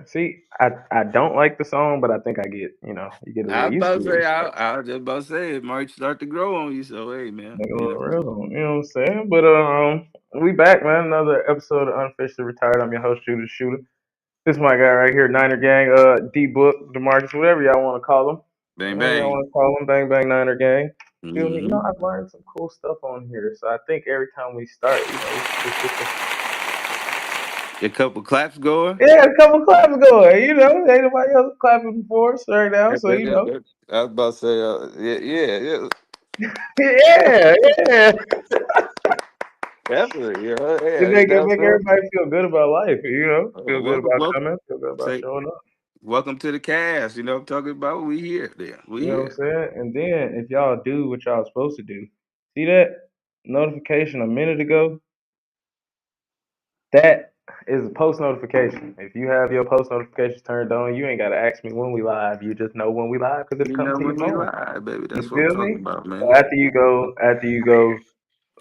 See, I don't like the song, but I think I get, you get a I little was used about to to it. say, I was just about to say, it might start to grow on you. So hey, man, Like a little rhythm, you know what I'm saying? But we back, man. Another episode of Unofficially Retired. I'm your host, Shooter Shooter. This is my guy right here, Niner Gang, D Book, Demarcus, whatever y'all want to call him. bang Whatever y'all bang. want to call him, Bang Bang Niner Gang. Feel me? Mm-hmm. I've learned some cool stuff on here. So I think every time we start, we should just get the A couple claps going. yeah, a couple claps going. Ain't nobody else clapping before us right now, so I was about to say, yeah, yeah, yeah. definitely, It yeah. make it That's make everybody feel good about life, feel good welcome, about welcome. coming, feel good about Say, showing up. welcome to the cast. You know, what I'm talking about we here, there, we You know what I'm here. saying? And then if y'all do what y'all supposed to do, see that notification a minute ago? That is a post notification. If you have your post notifications turned on, you ain't gotta ask me when we live. You just know when we live because it'll You come know to your when we phone. live, baby. You That's what I'm feel talking me? about, So man. after you go,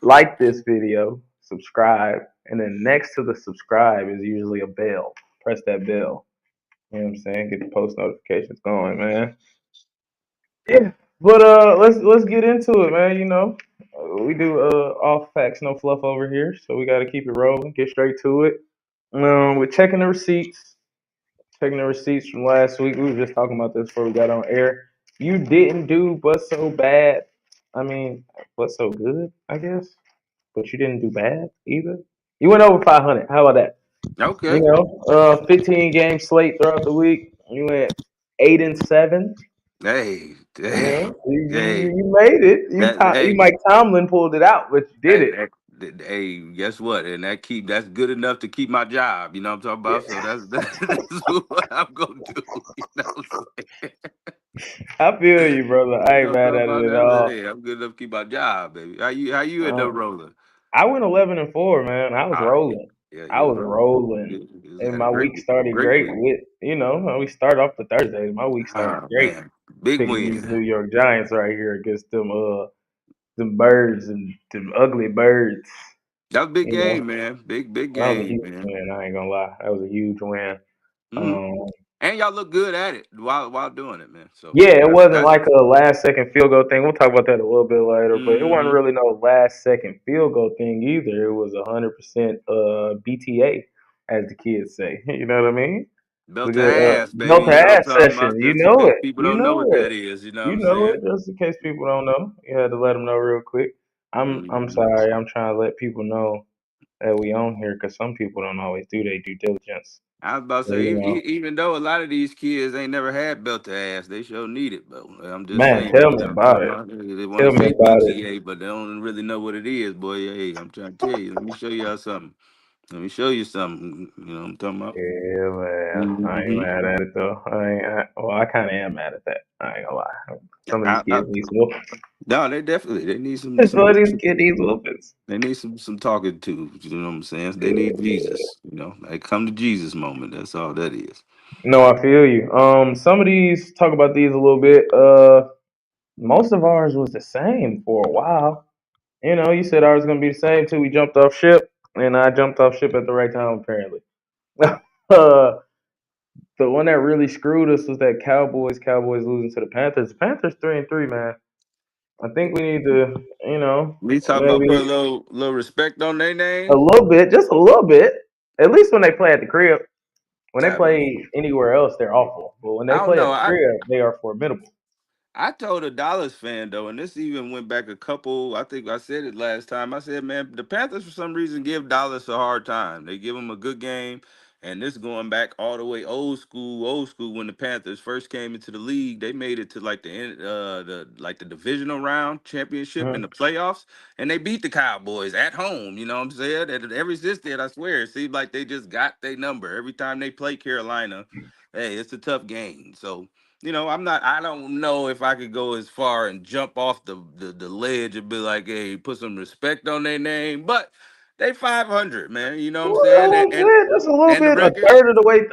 like this video, subscribe, and then next to the subscribe is usually a bell. Press that bell. You know what I'm saying? Get the post notifications going, man. Yeah, but let's get into it, man. We do off facts, no fluff over here, so we got to keep it rolling. Get straight to it. We're checking the receipts. Checking the receipts from last week. We were just talking about this before we got on air. You didn't do but so bad. I mean, but so good, I guess. But you didn't do bad either. You went over 500. How about that? Okay. 15 game slate throughout the week. You went 8-7. Hey, Yeah, hey, hey. you made it. That You hey, Mike Tomlin pulled it out, but you did that, it. hey, guess what? And that's good enough to keep my job. You know what I'm talking about? So Yeah, that's what I'm gonna do. You know what I'm saying? I feel you, brother. I You ain't know what I'm mad talking at about? it at That, all. hey, I'm good enough to keep my job, baby. How you end up Um, rolling? I went 11-4, man. I was Ah, yeah, rolling. yeah, I you was was rolling. rolling, You and had a my week started great great week. with we start off the Thursdays. My week started Ah, great man, big picking these win. New York Giants right here against them birds and them ugly birds. That was a big You know, game, man. Big that was a game, huge man. win. I ain't gonna lie, that was a huge win. Mm. Um, And y'all look good at it while doing it, man. So Yeah, it wasn't that's like a last second field goal thing. We'll talk about that a little bit later, but it wasn't mm-hmm. really no last second field goal thing either. It was 100% BTA, as the kids say. You know what I mean? It's a Belt to good ass, baby. belt You to know what I'm ass talking session. about? You Just in know case it. people You don't know know what it. that is. You know what You I'm know saying? it. Just in case people don't know, you had to let them know real quick. I'm Hmm. sorry. I'm trying to let people know that we on here because some people don't always do their due diligence. I was about to So, say, even though a lot of these kids ain't never had belt to ass, they sure need it, but I'm just man, saying, tell you me know what I'm about talking it. about? They want to Tell me say about it. BTA, but they don't really know what it is, boy. Hey, I'm trying to tell you. Let me show y'all something. Let me show you something. You know what I'm talking about? Yeah, man. I ain't Hmm. mad at it though. Well, I kind of am mad at that. I ain't gonna lie. Some of these I, I, kids need some whoopings. no, they need Some of these kids need whoopings. they need some talking to. You know what I'm saying? They need Jesus. You know, they come to Jesus moment. That's all that is. No, I feel you. Some of these talk about these a little bit. Most of ours was the same for a while. You said ours was gonna be the same till we jumped off ship, and I jumped off ship at the right time apparently. uh, the one that really screwed us was that Cowboys losing to the Panthers. The Panthers 3-3, man. I think we need to, We talking about put a maybe little respect on their a name. little bit, just a little bit. At least when they play at the crib. When they I, play anywhere else, they're awful. But when they I don't play at know. the crib, they are formidable. I told a Dallas fan though, and this even went back a couple. I think I said it last time. I said, man, the Panthers for some reason give Dallas a hard time. They give them a good game, and this going back all the way old school. Old school when the Panthers first came into the league, they made it to like the divisional round championship in Mhm. the playoffs, and they beat the Cowboys at home. You know what I'm saying? And ever since then, I swear, it seems like they just got their number every time they play Carolina. Hey, it's a tough game. So I don't know if I could go as far and jump off the ledge and be like, hey, put some respect on their name. But they 500, man. You know what I'm Well, a saying? little bit, just a little And the bit. record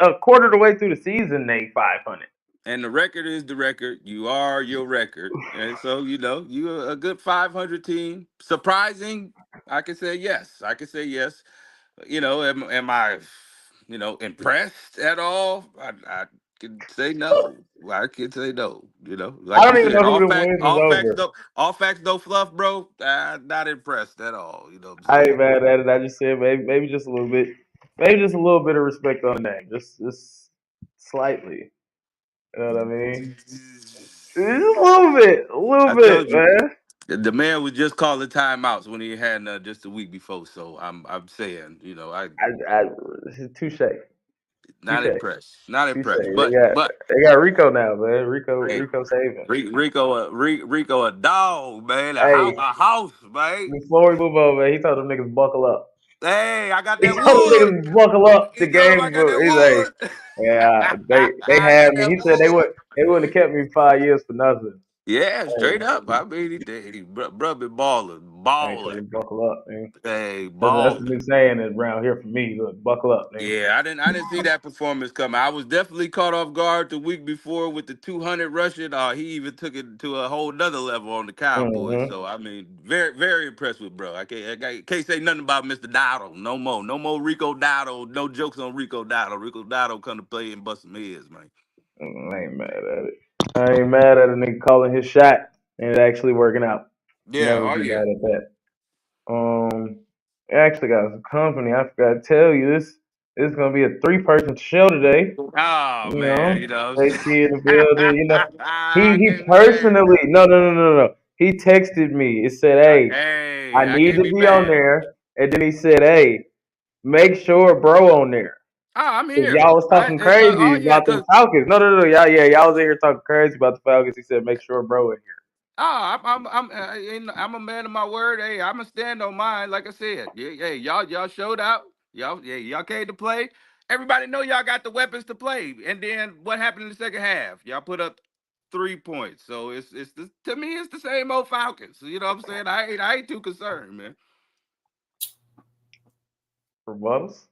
A quarter of the way through the season, they 500. and the record is the record. You are your record. And so, you're a good 500 team. Surprising. I can say yes. I can say yes. Am I impressed at all? I can say no. I can say no. I Like you don't even know said, who the wins is over. all facts don't fluff, bro. Not impressed at all. You know what I'm I saying? ain't mad at it. I just said maybe just a little bit, maybe just a little bit of respect on the name, just slightly. You know what I mean? Just a little I bit, told you, man. the man was just calling timeouts when he had just a week before. So I'm saying, I touche, not touche, impressed. Not touche. impressed. But They got Rico now, man. hey, Rico saving. Rico a dog, man. Hey, A house, man. before we move on, man, he told them niggas buckle up. Hey, I got He that told them wood. niggas buckle up. The He told him I game, got that he's like, wood. yeah, they I had got me. that He said wood. they wouldn't have kept me 5 years for nothing. Yeah, Hey, straight up. I mean, he did. Bro been balling, I told balling. him buckle up, man. Hey, That's the balling. new saying around here for me. Look, buckle up, man. Yeah, I didn't see that performance coming. I was definitely caught off guard the week before with the 200 rushing. He even took it to a whole nother level on the Cowboys. Mm-hmm. So I mean, very very impressed with bro. I can't say nothing about Mr. Dotto no more. No more Rico Dotto. No jokes on Rico Dotto. Rico Dotto come to play and bust some heads, man. I ain't mad at it. I ain't mad at a nigga calling his shot and it actually working out. Yeah. Never Oh be yeah. mad at that. Um, I actually got some company. I forgot to tell you this is gonna be a 3-person show today. Oh You man, know, JC in the building. You know, he personally no. He texted me. It said, "Hey, I I need can't to be be on mad. there," and then he said, "Hey, make sure bro on there." Oh, I'm Cause here. y'all was talking Oh crazy yeah, about them cause Falcons. No. Y'all was in here talking crazy about the Falcons. He said, "Make sure bro in here." I'm a man of my word. Hey, I'm gonna stand on mine. Like I said, yeah, hey, y'all showed out. Y'all came to play. Everybody know y'all got the weapons to play. And then what happened in the second half? Y'all put up 3 points. So to me it's the same old Falcons. You know what I'm saying? I ain't too concerned, man. Rebuttals.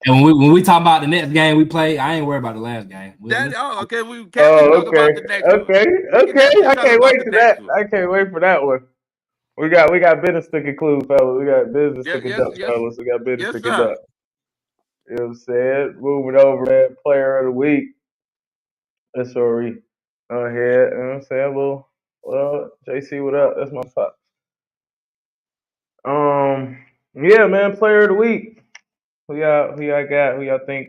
And when we talk about the next game we play, I ain't worried about the last game. Okay. We can't we Oh, talk okay, about the next one. We can okay. definitely I talk can't about wait the to that. next one. I can't wait for that one. We got business to conclude, fellas. We got business to Yes, yes, conduct, yes, fellas. We got business yes, to sir. conduct. You know what I'm saying? Moving over, man. Player of the week. That's where we on here. You know what I'm saying? Well, JC, what up? That's my pop. Yeah, man. Player of the week. Who y'all got? Who y'all think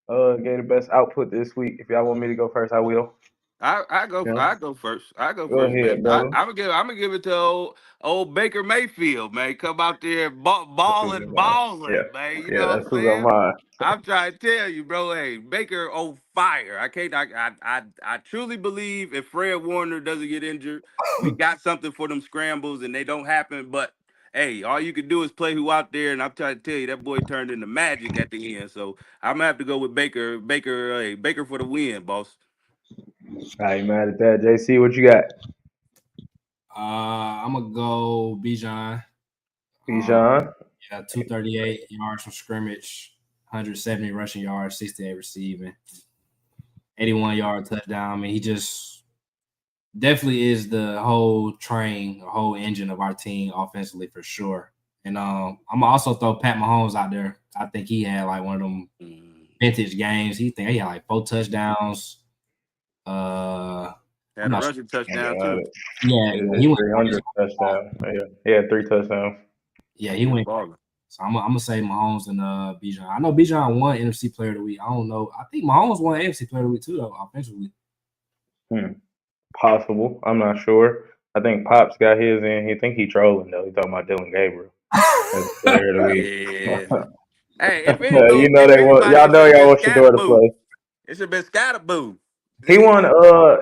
gave the best output this week? If y'all want me to go first, I will. Yeah. I go first. I go Go first, ahead, man. brother. I'm gonna give it to old Baker Mayfield, man. Come out there That's who's in mine. Yeah. balling, man. You Yeah, know what that's I'm who's on saying? mine. I'm trying to tell you, bro. Hey, Baker on fire. I can't. I truly believe if Fred Warner doesn't get injured, we got something for them scrambles, and they don't happen. But hey, all you can do is play who out there, and I'm trying to tell you that boy turned into magic at the end. So I'm gonna have to go with Baker. Baker for the win, boss. I ain't mad at that. JC, what you got? I'm gonna go Bijan. Um, Bijan. yeah, 238 yards from scrimmage, 170 rushing yards, 68 receiving, 81-yard touchdown. I mean, he just definitely is the whole train, the whole engine of our team offensively for sure. And I'm gonna also throw Pat Mahomes out there. I think he had like one of them Mm. vintage games. He had like 4 touchdowns. I'm Had a not sure. rushing I touchdown got too. it. Yeah, His he went crazy. 300 touchdown. Yeah, he had 3 touchdowns. Yeah, He he was went. balling. So I'm gonna say Mahomes and Bijan. I know Bijan won NFC Player of the Week. I don't know. I think Mahomes won AFC Player of the Week too, though, offensively. Hmm. Possible. I'm not sure. I think Pops got his in. He think he trolling though. He talking about Dylan Gabriel as player of the week. Yeah. Hey, You know if they want. anybody, Y'all it know should have y'all been want Shador to Scatterboo. play. It should have been Scatterboo. He won.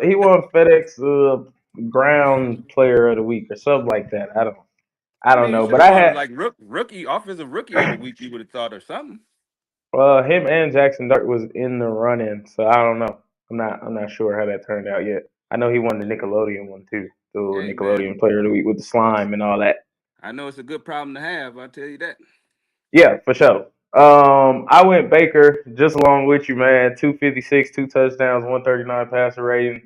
He won FedEx Ground Player of the Week or something like that. I I don't mean, he know. should But have I won had like rookie, offensive rookie of the week. You would have thought or something. him and Jackson Dart was in the running, so I don't know. I'm not sure how that turned out yet. I know he won the Nickelodeon one too, the Hey Nickelodeon man, Player of the Week with the slime and all that. I know it's a good problem to have. I tell you that. Yeah, for sure. I went Baker just along with you, man. 256, 2 touchdowns, 139 passer rating.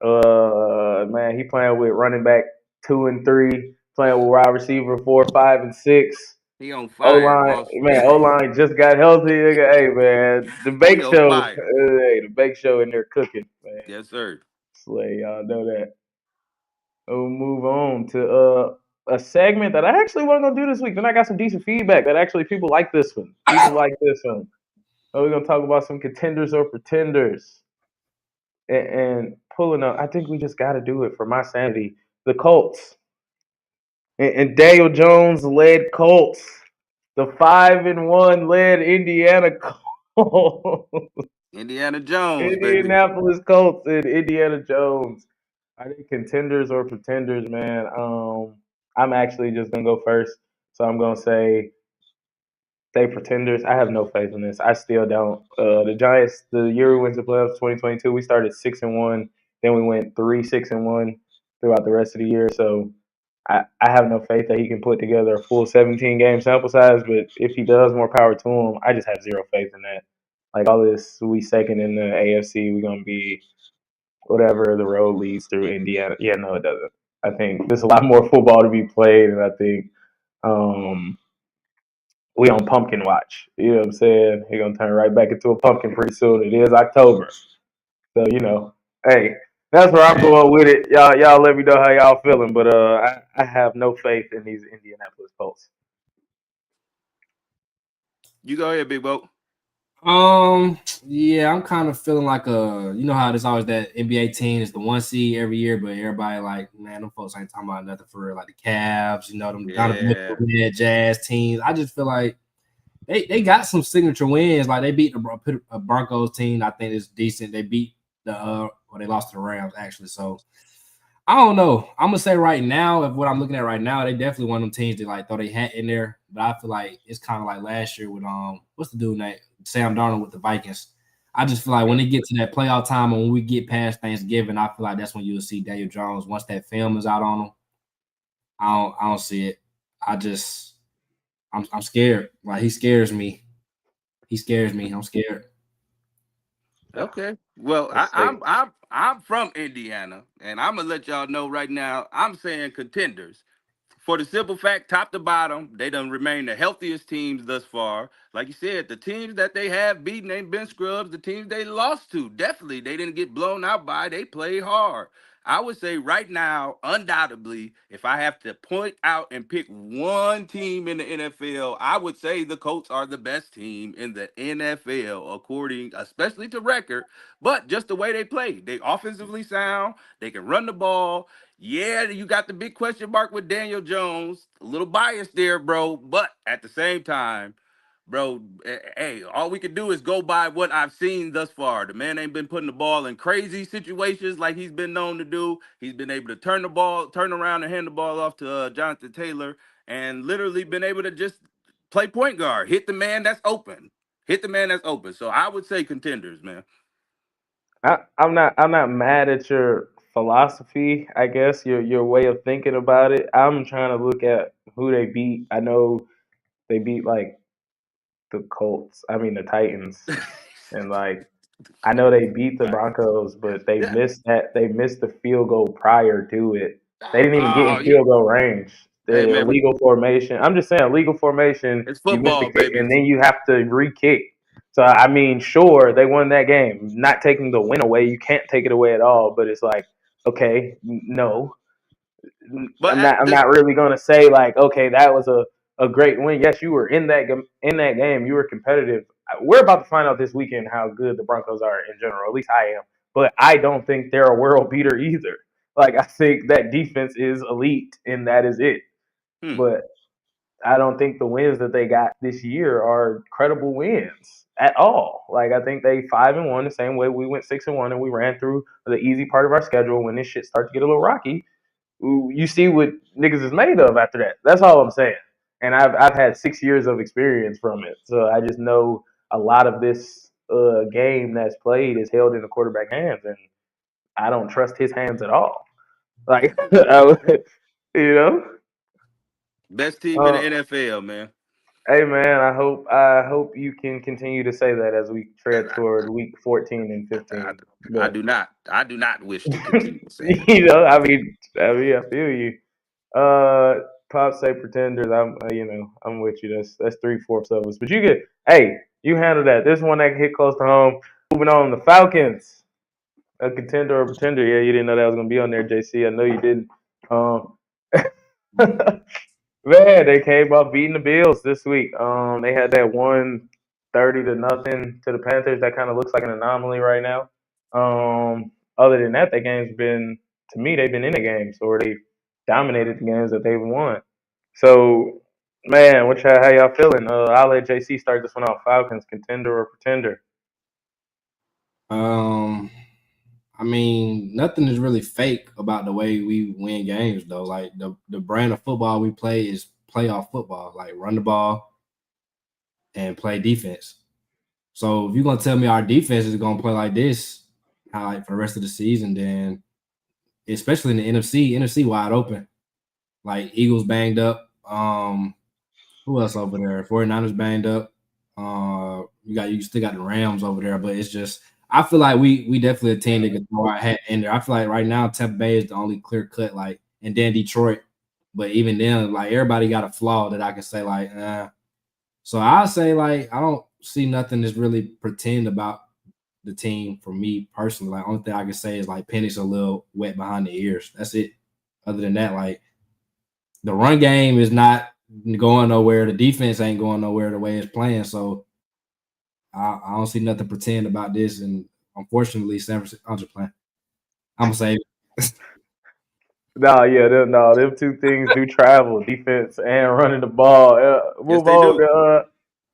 Man, he playing with running back 2 and 3, playing with wide receiver 4, 5, and 6. He on O fire, line, boss. man, O line just got healthy. Hey man, the He bake on show, fire. hey, the bake show in there cooking, man. Yes, sir. Slay, y'all know that. We'll move on to a segment that I actually wasn't gonna do this week. Then I got some decent feedback that actually people like this one. People like this one. We're gonna talk about some contenders or pretenders, and pulling up. I think we just got to do it for my sanity. The Colts and Daniel Jones led Colts, the 5-1 led Indiana Colts, Indiana Jones, baby. Indianapolis Colts, and Indiana Jones. Are they contenders or pretenders, man? I'm actually just gonna go first, so I'm gonna say they pretenders. I have no faith in this. I still don't. The Giants, the year we went to playoffs, 2022, we started 6-1. Then we went 3-6-1 throughout the rest of the year. So I have no faith that he can put together a full 17 game sample size. But if he does, more power to him. I just have zero faith in that. Like all this, we second in the AFC. We're gonna be whatever the road leads through Indiana. Yeah, no, it doesn't. I think there's a lot more football to be played, and I think um, we on pumpkin watch. You know what I'm saying? He's gonna turn right back into a pumpkin pretty soon. It is October, so hey, that's where I'm Hey, going with it. Y'all let me know how y'all feeling, but I have no faith in these Indianapolis Colts. you go ahead, big boat. Yeah, I'm kind of feeling like you know how there's always that NBA team is the one seed every year, but everybody like, man, them folks ain't talking about nothing for real. Like the Cavs, them Donovan Yeah. Mitchell, Jazz teams. I just feel like they got some signature wins. Like they beat the Broncos team. I think is decent. They beat they lost to the Rams actually. So I don't know. I'm gonna say right now, if what I'm looking at right now, they definitely one of them teams that like throw their hat in there. But I feel like it's kind of like last year with what's the dude name? Sam Darnold with the Vikings. I just feel like when they get to that playoff time and when we get past Thanksgiving, I feel like that's when you'll see Daniel Jones. Once that film is out on him, I don't see it. I'm scared. Like he scares me. He scares me. I'm scared. Yeah, Okay. Well, let's take. I'm from Indiana, and I'm gonna let y'all know right now. I'm saying contenders. For the simple fact, top to bottom, they done remain the healthiest teams thus far. Like you said, the teams that they have beaten ain't been scrubs. The teams they lost to, definitely, they didn't get blown out by. They played hard. I would say right now, undoubtedly, if I have to point out and pick one team in the NFL, I would say the Colts are the best team in the NFL, according, especially to record, but just the way they play. They offensively sound, they can run the ball. Yeah, you got the big question mark with Daniel Jones. A little biased there, bro. But at the same time, bro, hey, all we can do is go by what I've seen thus far. The man ain't been putting the ball in crazy situations like he's been known to do. He's been able to turn around and hand the ball off to Jonathan Taylor, and literally been able to just play point guard, hit the man that's open, hit the man that's open. So I would say contenders, man. I'm not mad at your philosophy. I guess your way of thinking about it. I'm trying to look at who they beat. I know they beat like the Colts. I mean the Titans, and like I know they beat the Right. Broncos, but they Yeah. missed that. They missed the field goal prior to it. They didn't even get in Oh, field goal range. hey The man, illegal formation. I'm just saying, illegal formation. it's You miss the football, kick, baby. and then you have to re-kick. So I mean, sure, they won that game. Not taking the win away, you can't take it away at all. But it's like, okay, no, But I'm at not. I'm the not really going to say like, okay, that was a great win. Yes, you were in that game. You were competitive. We're about to find out this weekend how good the Broncos are in general. At least I am. But I don't think they're a world beater either. Like I think that defense is elite, and that is it. hmm. But I don't think the wins that they got this year are credible wins at all. Like I think they 5-1 the same way we went 6-1 and we ran through the easy part of our schedule. When this shit starts to get a little rocky, you see what niggas is made of after that. That's all I'm saying. And I've had 6 years of experience from it, so I just know a lot of this game that's played is held in the quarterback hands, and I don't trust his hands at all. Like you know. Best team in the Uh, NFL, man. hey man, I hope you can continue to say that as we tread I, toward week 14 and I, 15. I But do not. I do not wish to continue saying that. I mean, I feel you. Uh, Pop say pretenders. I'm with you. That's 3/4 of us. But you handle that. This one that hit close to home. Moving on, the Falcons, a contender or pretender. Yeah, you didn't know that was gonna be on there, JC. I know you didn't. Um, Man, they came up beating the Bills this week. They had that 130-0 to the Panthers. That kind of looks like an anomaly right now. Other than that, the game's been to me they've been in the games or they dominated the games that they've won. So, man, how y'all feeling? I'll let JC start this one off. Falcons contender or pretender? Um, I mean, nothing is really fake about the way we win games, though. Like the brand of football we play is playoff football, like run the ball and play defense. So if you're gonna tell me our defense is gonna play like this, how like for the rest of the season, then especially in the NFC wide open. Like Eagles banged up. Who else over there? 49ers banged up. You still got the Rams over there, but it's just I feel like we definitely a team that can throw our hat in there. I feel like right now Tampa Bay is the only clear cut, like, and then Detroit. But even then, like everybody got a flaw that I can say like, So I say like I don't see nothing that's really pretend about the team for me personally. Like only thing I can say is like Penix a little wet behind the ears. That's it. Other than that, like the run game is not going nowhere. The defense ain't going nowhere the way it's playing. So I don't see nothing pretend about this. And unfortunately, San Francisco, I'm just playing. I'm gonna say No, yeah, no, them two things do travel: defense and running the ball. Yes, Move they on do.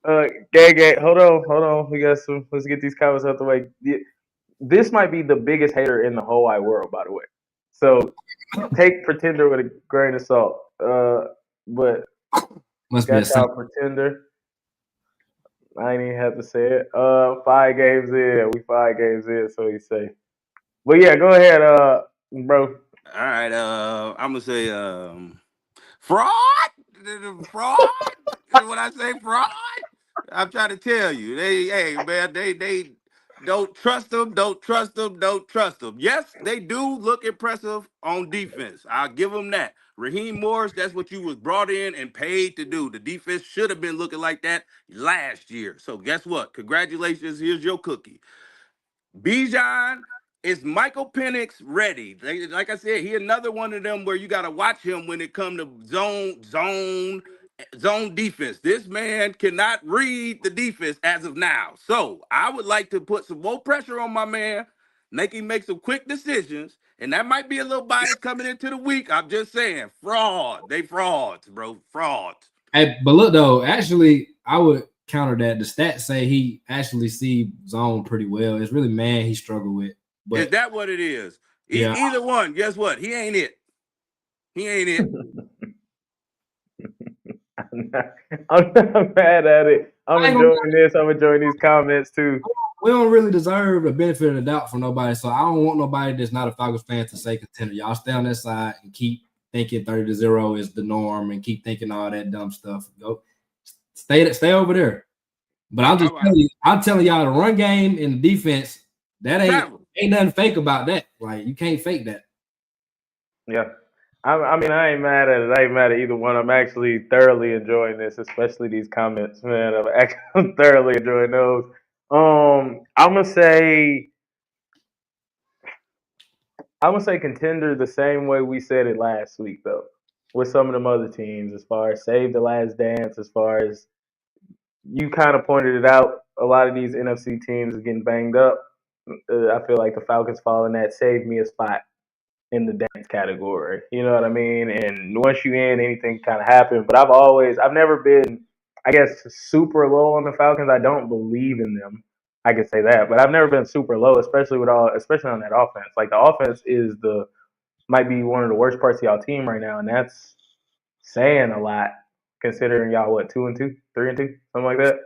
to Gay. Hold on. We got some. Let's get these comments out the way. This might be the biggest hater in the whole wide world, by the way. So take pretender with a grain of salt. But must be a got sign. y'all pretender. I ain't even have to say it. 5 games in, we 5 games in, so you say. But yeah, go ahead, bro. All right. I'm gonna say fraud. Fraud. When I say fraud, I'm trying to tell you, hey man, they don't trust them. Don't trust them. Don't trust them. Yes, they do look impressive on defense. I'll give them that. Raheem Morris, that's what you was brought in and paid to do. The defense should have been looking like that last year. So guess what? Congratulations. Here's your cookie. Bijan, is Michael Penix ready? Like I said, he another one of them where you got to watch him when it come to zone defense. This man cannot read the defense as of now. So I would like to put some more pressure on my man, make him make some quick decisions. And that might be a little bias coming into the week. I'm just saying, fraud. They frauds, bro. Frauds. Hey, but look though, actually, I would counter that. The stats say he actually see zone pretty well. It's really man he struggled with. Is But that what it is? yeah, Either one. Guess what? He ain't it. He ain't it. I'm not mad at it. I'm I ain't gonna enjoying this. I'm enjoying these comments too. we don't really deserve the benefit of the doubt from nobody. So I don't want nobody that's not a Falcons fan to say contender. Y'all stay on that side and keep thinking 30-0 is the norm and keep thinking all that dumb stuff. Go stay over there. But I'm just All right. telling you, I'm telling y'all the run game and the defense, that Travel. ain't nothing fake about that. Like you can't fake that. Yeah. I mean, I ain't mad at it. I ain't mad at either one. I'm actually thoroughly enjoying this, especially these comments, man. I'm thoroughly enjoying those. I'm gonna say contender the same way we said it last week, though, with some of them other teams, as far as save the last dance, as far as you kind of pointed it out. A lot of these NFC teams are getting banged up. I feel like the Falcons fall in that save me a spot in the dance category. You know what I mean? And once you in, anything kind of happen. But I've never been, I guess, super low on the Falcons. I don't believe in them. I could say that, but I've never been super low, especially on that offense. Like the offense might be one of the worst parts of y'all team right now, and that's saying a lot considering y'all what 2-2, 3-2, something like that.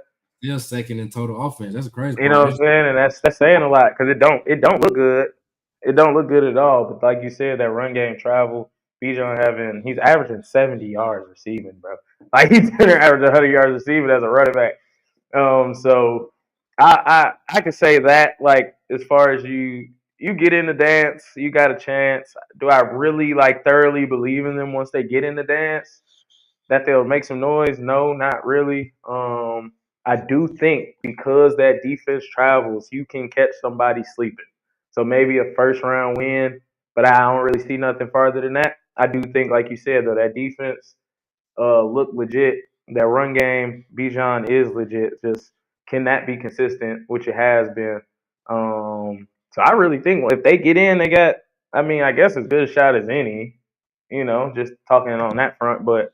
Still second in total offense. That's a crazy You know part. what I'm saying? And that's saying a lot because it don't look good. It don't look good at all. But like you said, that run game travel. Bijan he's averaging 70 yards receiving, bro. Like he's averaging 100 yards receiving as a running back. So I could say that like as far as you get in the dance, you got a chance. Do I really like thoroughly believe in them once they get in the dance? that they'll make some noise? No, not really. I do think because that defense travels, you can catch somebody sleeping. So maybe a first round win, but I don't really see nothing farther than that. I do think, like you said, though, that defense look legit. That run game, Bijan is legit. Just can that be consistent, which it has been. So I really think if they get in, they got. I mean, I guess as good a shot as any. Just talking on that front. But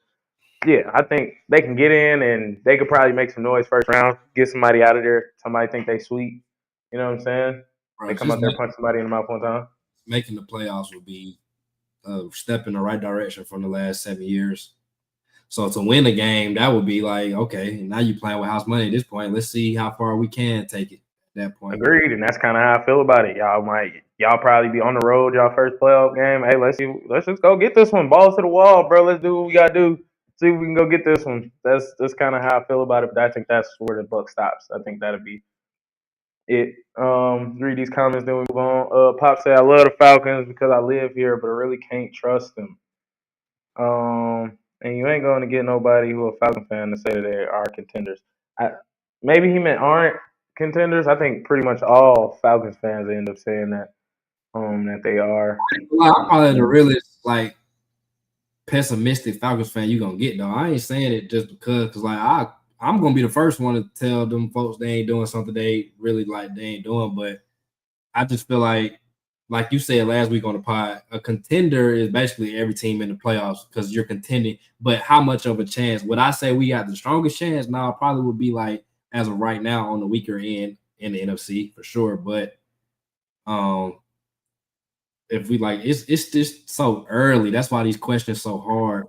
yeah, I think they can get in and they could probably make some noise first round, get somebody out of there. Somebody think they sweet. You know what I'm saying? They Bro, come just out there punch somebody in the mouth one time. making the playoffs would be a step in the right direction from the last 7 years. So to win a game, that would be like, okay, now you're playing with house money at this point. Let's see how far we can take it at that point. Agreed, and that's kind of how I feel about it. Y'all probably be on the road, y'all first playoff game. Hey, let's just go get this one. Balls to the wall, bro. Let's do what we gotta do. See if we can go get this one. That's kind of how I feel about it. But I think that's where the buck stops. I think that'll be it. Read these comments, then we move on. Pop said, "I love the Falcons because I live here, but I really can't trust them." And you ain't going to get nobody who a Falcon fan to say that they are contenders. Maybe he meant aren't contenders. I think pretty much all Falcons fans end up saying that they are. Well, I'm probably the realest, like, pessimistic Falcons fan you gonna get though. I ain't saying it just because like I'm gonna be the first one to tell them folks they ain't doing something they really like they ain't doing, but I just feel like you said last week on the pod, a contender is basically every team in the playoffs because you're contending. But how much of a chance? Would I say we got the strongest chance? No, it probably would be like as of right now on the weaker end in the NFC for sure. But if we like, it's just so early. That's why these questions so hard.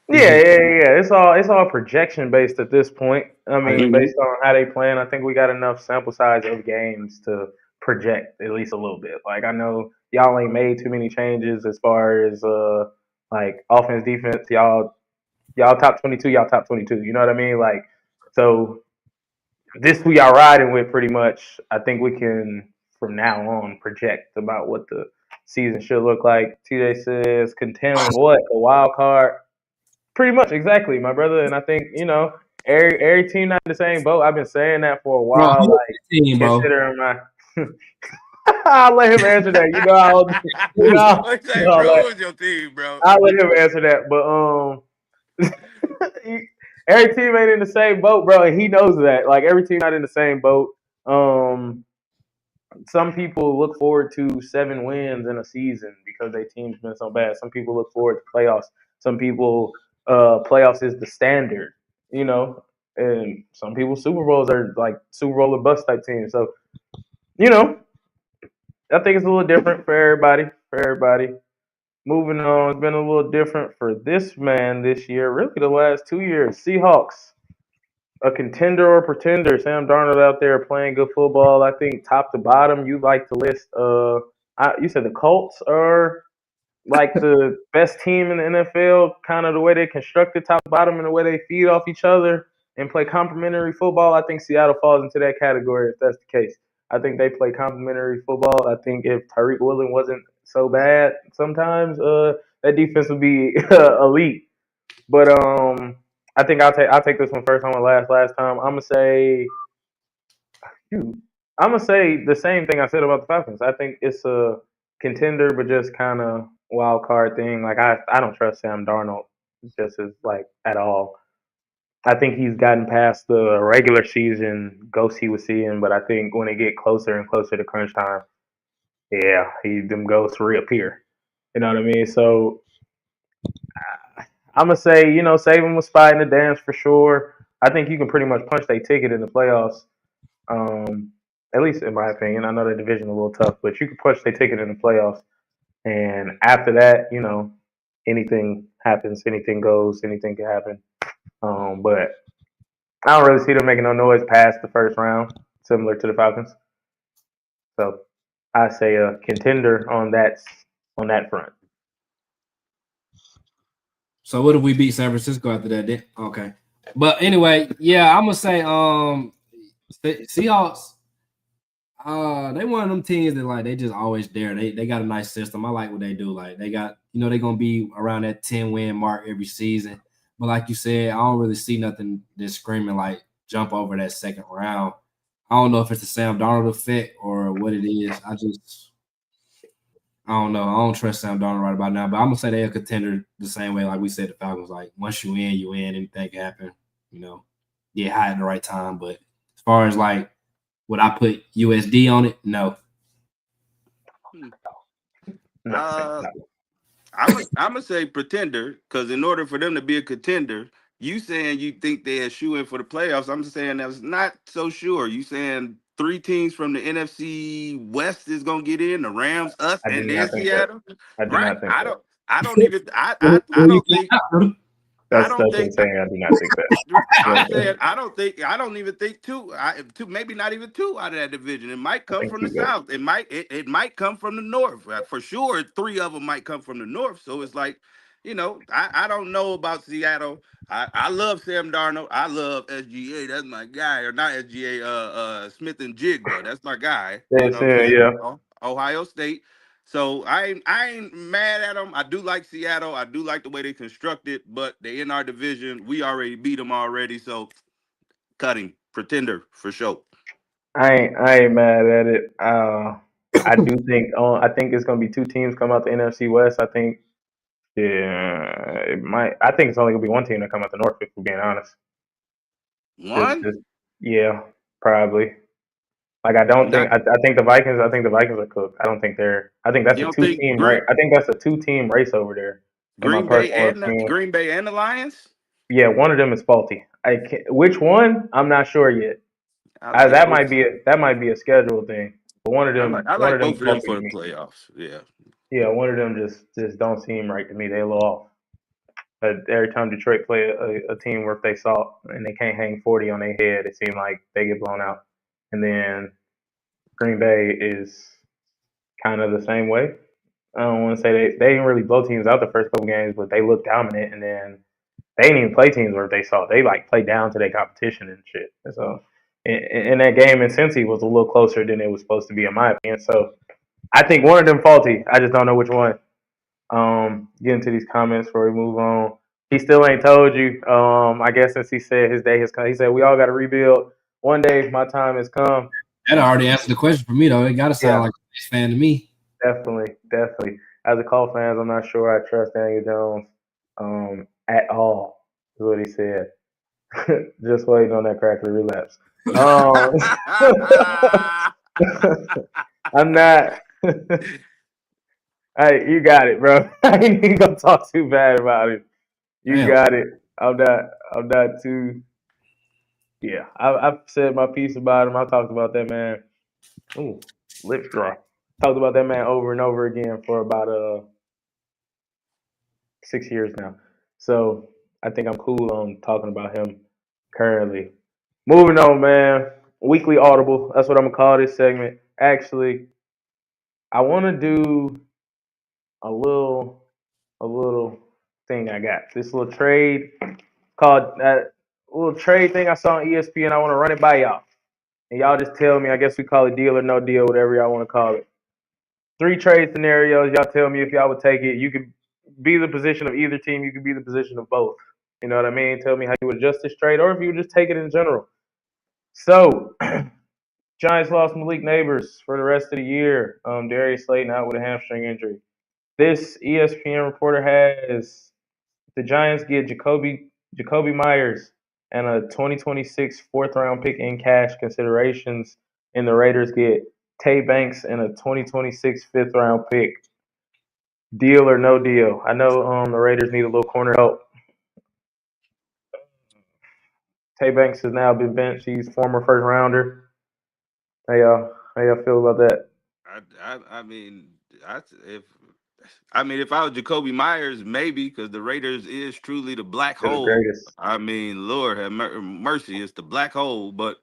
Yeah. It's all projection based at this point. I mean, based on how they playing, I think we got enough sample size of games to project at least a little bit. Like I know y'all ain't made too many changes as far as like offense, defense. Y'all top 22, y'all top 22. You know what I mean? Like so this who y'all riding with pretty much. I think we can from now on project about what the season should look like. TJ says contend what? A wild card. Pretty much, exactly, my brother. And I think, every team not in the same boat. I've been saying that for a Bro, while. Like team, bro. considering my I'll let him answer that. Bro, who's your team, bro? I'll let him answer that. But every team ain't in the same boat, bro, and he knows that. Like every team not in the same boat. Some people look forward to 7 wins in a season because their team's been so bad. Some people look forward to playoffs. Some people playoffs is the standard, and some people Super Bowls are like Super Bowl or bust type teams. So, I think it's a little different for everybody. Moving on, it's been a little different for this man this year. Really, the last 2 years. Seahawks, a contender or pretender. Sam Darnold out there playing good football. I think top to bottom, you like to list. You said the Colts are like the best team in the NFL. Kind of the way they constructed top to bottom and the way they feed off each other and play complementary football. I think Seattle falls into that category if that's the case. I think they play complementary football. I think if Tyreek Woolen wasn't so bad, sometimes that defense would be elite. But I think I'll take this one first. I'm gonna last time. I'm gonna say the same thing I said about the Falcons. I think it's a contender, but just kind of wild card thing. Like I don't trust Sam Darnold just as like at all. I think he's gotten past the regular season ghosts he was seeing, but I think when they get closer and closer to crunch time, yeah, them ghosts reappear. You know what I mean? So I'm gonna say, save him a spot in the dance for sure. I think you can pretty much punch their ticket in the playoffs. At least in my opinion. I know the division a little tough, but you can punch their ticket in the playoffs. And after that, anything happens, anything goes, anything can happen. But I don't really see them making no noise past the first round, similar to the Falcons. So I say a contender on that front. So what if we beat San Francisco after that? Then? Okay. But anyway, yeah, I'm gonna say Seahawks. They one of them teams that like they just always there. They got a nice system. I like what they do. Like they got, they're gonna be around that 10 win mark every season. But like you said, I don't really see nothing that's screaming like jump over that second round. I don't know if it's the Sam Darnold effect or what it is. I don't know. I don't trust Sam Darnold right about now, but I'm gonna say they're a contender the same way like we said the Falcons. Like once you in, you in. Anything can happen. You know, get hot at the right time. But as far as like would I put USD on it? No. Hmm. No, Uh, no. I'm gonna say pretender because in order for them to be a contender, you saying you think they're shoo in for the playoffs. I'm saying that's not so sure. You saying three teams from the NFC West is gonna get in: the Rams, us, I do and then not think that. Seattle. I do Right? not think that. I don't even. I Who you don't think think. out, brother? I That's don't what think. I'm saying. I do not think that. I'm But saying I don't think I don't even think two, maybe not even two out of that division. It might I come think from the you good. south. It might come from the north. For sure, three of them might come from the north. So it's like, I don't know about Seattle. I love Sam Darnold. I love SGA. That's my guy, or not SGA. Smith and Jigba. That's my guy. Yeah, You know what I'm saying, saying? yeah. Ohio State. So I ain't mad at them. I do like Seattle. I do like the way they construct it, but they in our division. We already beat them already. So cutting pretender for sure. I ain't mad at it. I do think I think it's gonna be two teams come out the NFC West. I think it might. I think it's only gonna be one team that come out the North. If we're being honest, One? just yeah, probably. Like I don't think Not I think the Vikings. I think the Vikings are cooked. I don't think they're. I think that's you a don't two think team right. I think that's a two team race over there. In my personal opinion, Green Bay and the Lions? yeah, one of them is faulty. Which one? I'm not sure yet. I like That both. might be a schedule thing. But I one of like them both of them faulty for to the me. playoffs. Yeah. Yeah, one of them just don't seem right to me. They a little off. But every time Detroit play a team where if they saw and they can't hang 40 on their head, it seems like they get blown out. And then Green Bay is kind of the same way. I don't want to say they didn't really blow teams out the first couple games, but they looked dominant. And then they didn't even play teams where if they saw they like play down to their competition and shit. And so in that game in Cincy was a little closer than it was supposed to be in my opinion. So I think one of them faulty. I just don't know which one. Get into these comments before we move on. He still ain't told you. I guess since he said his day has come, he said we all got to rebuild. One day, my time has come. That already answered the question for me though. It gotta sound Yeah, like a Chiefs fan to me. definitely. As a Call fans, I'm not sure I trust Daniel Jones at all. Is what he said. Just waiting on that crackly relapse. Um, I'm not. Hey, you got it, bro. I ain't even gonna talk too bad about it. You Damn. got it. I'm not. I'm not too. Yeah, I've said my piece about him. I talked about that man. Ooh, lips dry. Talked about that man over and over again for about 6 years now. So I think I'm cool on talking about him currently. Moving on, man. Weekly audible. That's what I'm gonna call this segment. Actually, I want to do a little, a little thing I got. This little trade called little trade thing I saw on ESPN. I want to run it by y'all, and y'all just tell me. I guess we call it deal or no deal, whatever y'all want to call it. Three trade scenarios. Y'all tell me if y'all would take it. You could be the position of either team. You could be the position of both. You know what I mean? Tell me how you would adjust this trade, or if you would just take it in general. So, Giants lost Malik Neighbors for the rest of the year. Darius Slayton out with a hamstring injury. This ESPN reporter has the Giants get Jacoby Myers and a 2026 fourth round pick in cash considerations, and the Raiders get Tay Banks and a 2026 fifth round pick. Deal or no deal? I know the Raiders need a little corner help. Tay Banks has now been benched. He's former first rounder. How y'all feel about that? I mean, if if I was Jacoby Myers, maybe because the Raiders is truly the black They're the hole. greatest. I mean, Lord have mercy, it's the black hole. But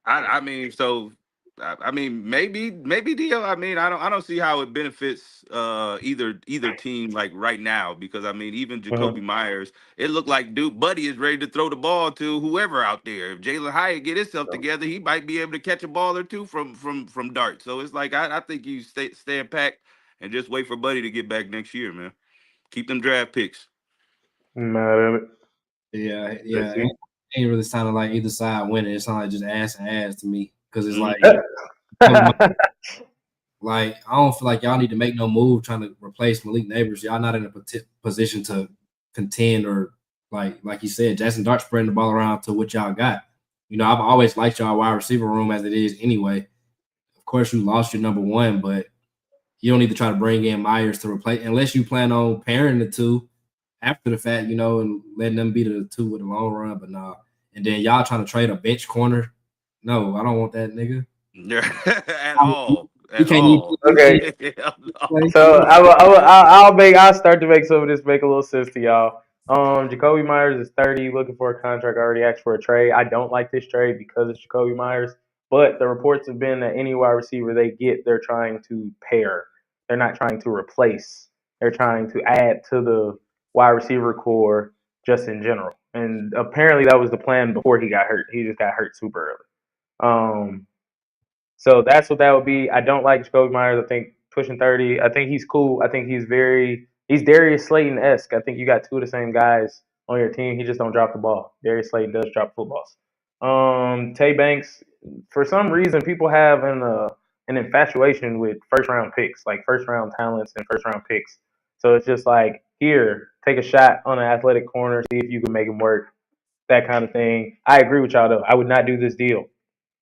I mean, so I mean, maybe deal. I mean, I don't see how it benefits either team like right now because I mean, even Jacoby Mm-hmm. Myers, it looked like Duke Buddy is ready to throw the ball to whoever out there. If Jalen Hyatt get himself So, together, he might be able to catch a ball or two from Dart. So it's like I think you stand packed and just wait for Buddy to get back next year, man. Keep them draft picks. I'm mad at it. Yeah. Let's see. It ain't really sounding like either side winning. It sounds like just ass and ass to me because it's like, I don't feel like y'all need to make no move trying to replace Malik Neighbors. Y'all not in a position to contend or like you said, Jackson Dart spreading the ball around to what y'all got. You know, I've always liked y'all wide receiver room as it is anyway. Of course, you lost your number one, but you don't need to try to bring in Myers to replace unless you plan on pairing the two after the fact, you know, and letting them be the two with the long run. But nah. And then y'all trying to trade a bench corner. No, I don't want that nigga. At all. You At can't even all. Okay. Hell no. play. So I'll start to make some of this make a little sense to y'all. Jacoby Myers is 30, looking for a contract. I already asked for a trade. I don't like this trade because it's Jacoby Myers, but the reports have been that any wide receiver they get, they're trying to pair. They're not trying to replace. They're trying to add to the wide receiver core just in general. And apparently that was the plan before he got hurt. He just got hurt super early. So that's what that would be. I don't like Jacoby Myers. I think pushing 30. I think he's cool. I think he's Darius Slayton esque. I think you got two of the same guys on your team. He just don't drop the ball. Darius Slayton does drop footballs. Tay Banks, for some reason, people have an infatuation with first round picks, like first round talents and first round picks. So it's just like, here, take a shot on an athletic corner, see if you can make him work, that kind of thing. I agree with y'all though. I would not do this deal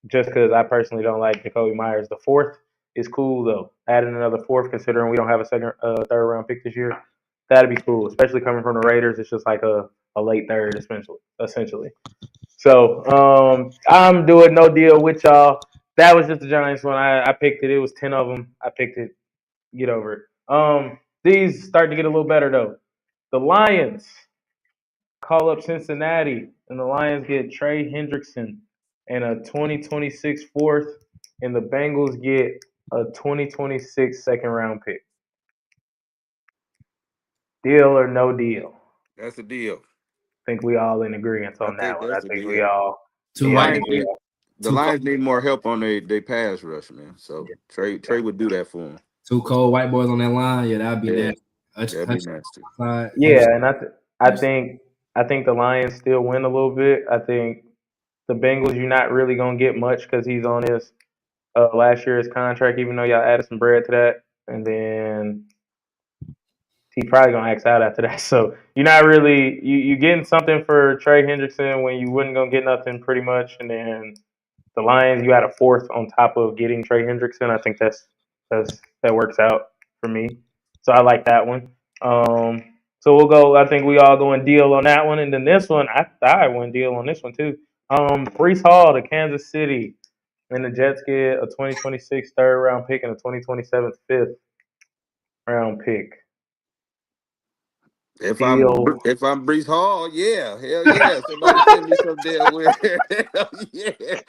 just because I personally don't like Jacoby Myers. The fourth is cool though. Adding another fourth, considering we don't have a third round pick this year, that'd be cool. Especially coming from the Raiders, it's just like a late third, essentially. So I'm doing no deal with y'all. That was just the Giants one. I picked it. It was 10 of them. I picked it. Get over it. These start to get a little better though. The Lions call up Cincinnati, and the Lions get Trey Hendrickson and a 2026 fourth, and the Bengals get a 2026 second round pick. Deal or no deal? That's a deal. I think we all in agreement I on that think one. I that's a think we deal. all. The Two Yeah, I white think Lions we boys, need all. the two Lions need more help on their pass rush, man. So Yeah, Trey would do that for them. two cold white boys on that line. Yeah, that'd be Yeah, nasty. that'd be nasty. yeah, and I Henderson. think the Lions still win a little bit. I think the Bengals, you're not really gonna get much because he's on his last year's contract, even though y'all added some bread to that, and then he probably gonna axe out after that. So you're not really you getting something for Trey Hendrickson when you wasn't gonna get nothing pretty much, and then the Lions you had a fourth on top of getting Trey Hendrickson. I think that works out for me. So I like that one. So we'll go. I think we all going deal on that one, and then this one I went deal on this one too. Brees Hall to Kansas City, and the Jets get a 2026 third round pick and a 2027 fifth round pick. Deal. If I'm Brees Hall, yeah, hell yeah. Somebody send me some damn where. Hell yeah, yeah.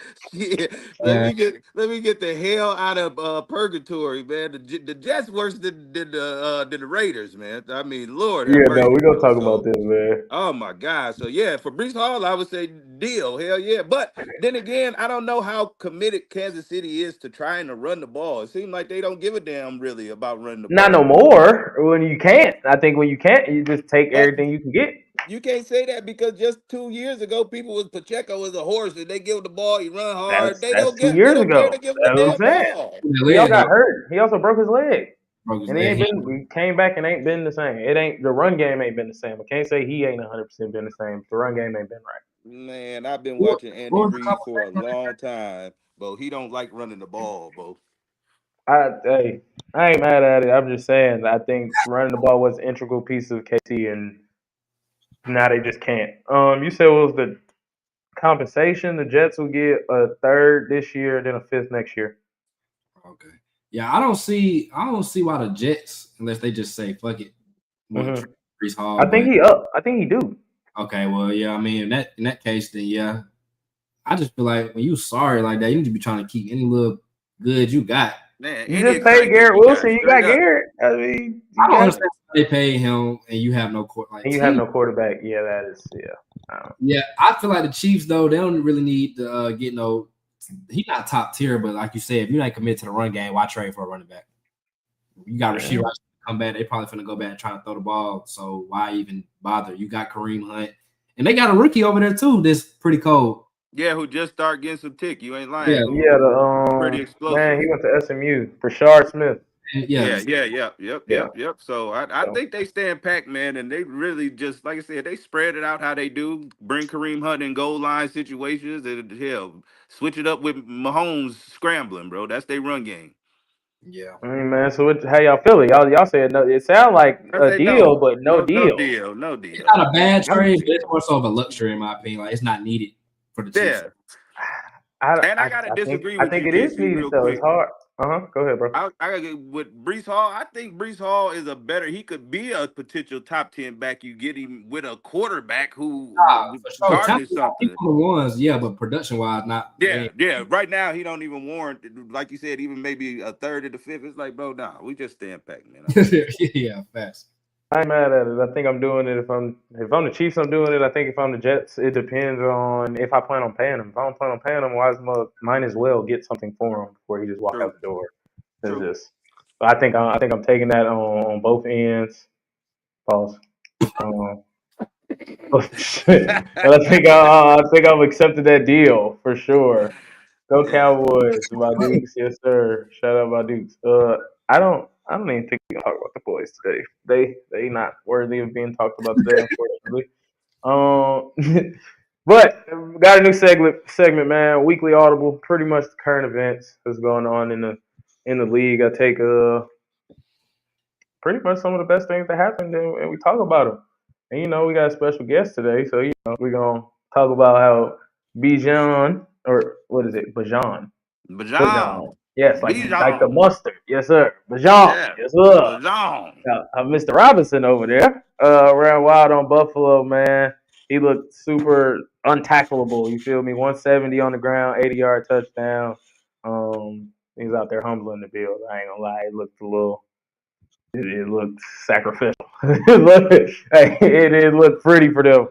Yeah, Let me get the hell out of purgatory, man. The Jets worse than the Raiders, man. I mean, Lord have Yeah, no, we mercy, gonna bro. talk about So. this, man. Oh my God! So yeah, for Brees Hall, I would say deal, hell yeah. But then again, I don't know how committed Kansas City is to trying to run the ball. It seems like they don't give a damn really about running the Not no ball. more. When you can't, I think when you can't, you just take But everything you can get. you can't say that because just 2 years ago, people was Pacheco was a horse and they give him the ball, he run hard. That's They 2 years don't care. ago. They give him the That's what I'm damn saying. ball. his He also leg got though hurt. He also broke his leg, broke his and leg. he came back and ain't been the same. It ain't the run game ain't been the same. I can't say he ain't 100% been the same. The run game ain't been right. Man, I've been What watching Andy was the Reid for a conversation on that long trade? time, but he don't like running the ball, bro. Hey, I ain't mad at it. I'm just saying. I think running the ball was an integral piece of KC, and now they just can't. You said it was the compensation. The Jets will get a third this year, then a fifth next year. Okay. Yeah, I don't see why the Jets, unless they just say fuck it, want Hmm Brees Hall. I think But he up. I think he do. okay, well, yeah, I mean in that case, then yeah. I just feel like when you sorry like that, you need to be trying to keep any little good you got. Man, You any just paid excitement Garrett you got, Wilson. You straight got up. Garrett. I mean, I you don't got understand why they pay him and you have no court like and you have team. no quarterback. Yeah, that is Yeah, I feel like the Chiefs though they don't really need to get no. He's not top tier, but like you said, if you're not committed to the run game, why trade for a running back? You got yeah. Rasheed come back. They probably finna go back and try to throw the ball. So why even bother? You got Kareem Hunt, And they got a rookie over there too. That's pretty cold. Yeah, who just started getting some tick. You ain't lying. Yeah, Yeah, Who's pretty man, explosive. he went to SMU for Shard Smith. yeah. Yeah, Yep. So I so think they stand packed, man, and they really just like I said, they spread it out how they do. Bring Kareem Hunt in goal line situations, and hell, switch it up with Mahomes scrambling, bro. That's their run game. Yeah. I mean, man. So how y'all feeling? Y'all said no. It sound like I a say deal, no, but no deal. no It's deal. not a bad I'm, trade, but it's more so of a luxury in my opinion. Like it's not needed for the Chiefs. Yeah, I, and I I, gotta I think disagree I with think you, it is JC, needed real though. It's quick. hard. Go ahead, bro. I gotta get with Brees Hall. I think Brees Hall is a better. He could be a potential top 10 back. You get him with a quarterback who For sure. guarding Talent is wise, something. people the ones, yeah, but production wise, not they Yeah, ain't. yeah. Right now, he don't even warrant, like you said, even maybe a third of the fifth. It's like, bro, nah, we just stand back, man. I'm good. Yeah, fast. I ain't mad at it. I think I'm doing it. If I'm the Chiefs, I'm doing it. I think if I'm the Jets, it depends on if I plan on paying him. If I don't plan on paying him, might as well get something for him before he just walk out True, the door. It's true. just, I think I'm taking that on both ends. Pause. Um, but I think I've accepted that deal for sure. Go Yeah. Cowboys, my Dukes, yes sir. Shout out my Dukes. I don't even think we can talk about the boys today. They not worthy of being talked about today, unfortunately. But got a new segment, man. Weekly Audible, pretty much the current events that's going on in the league. I take pretty much some of the best things that happened, and we talk about them. And we got a special guest today, so we're gonna talk about how Bijan, or what is it, Bijan? Bajan. Bajan. Yes, like the Bijan. mustard. Yes, sir. Bajan. Yeah. Yes, sir. Bajan. Mr. Robinson over there, ran wild on Buffalo, man. He looked super untackleable. You feel me? 170 on the ground, 80-yard touchdown. He was out there humbling the field. I ain't gonna lie, it looked sacrificial. It did look pretty for them.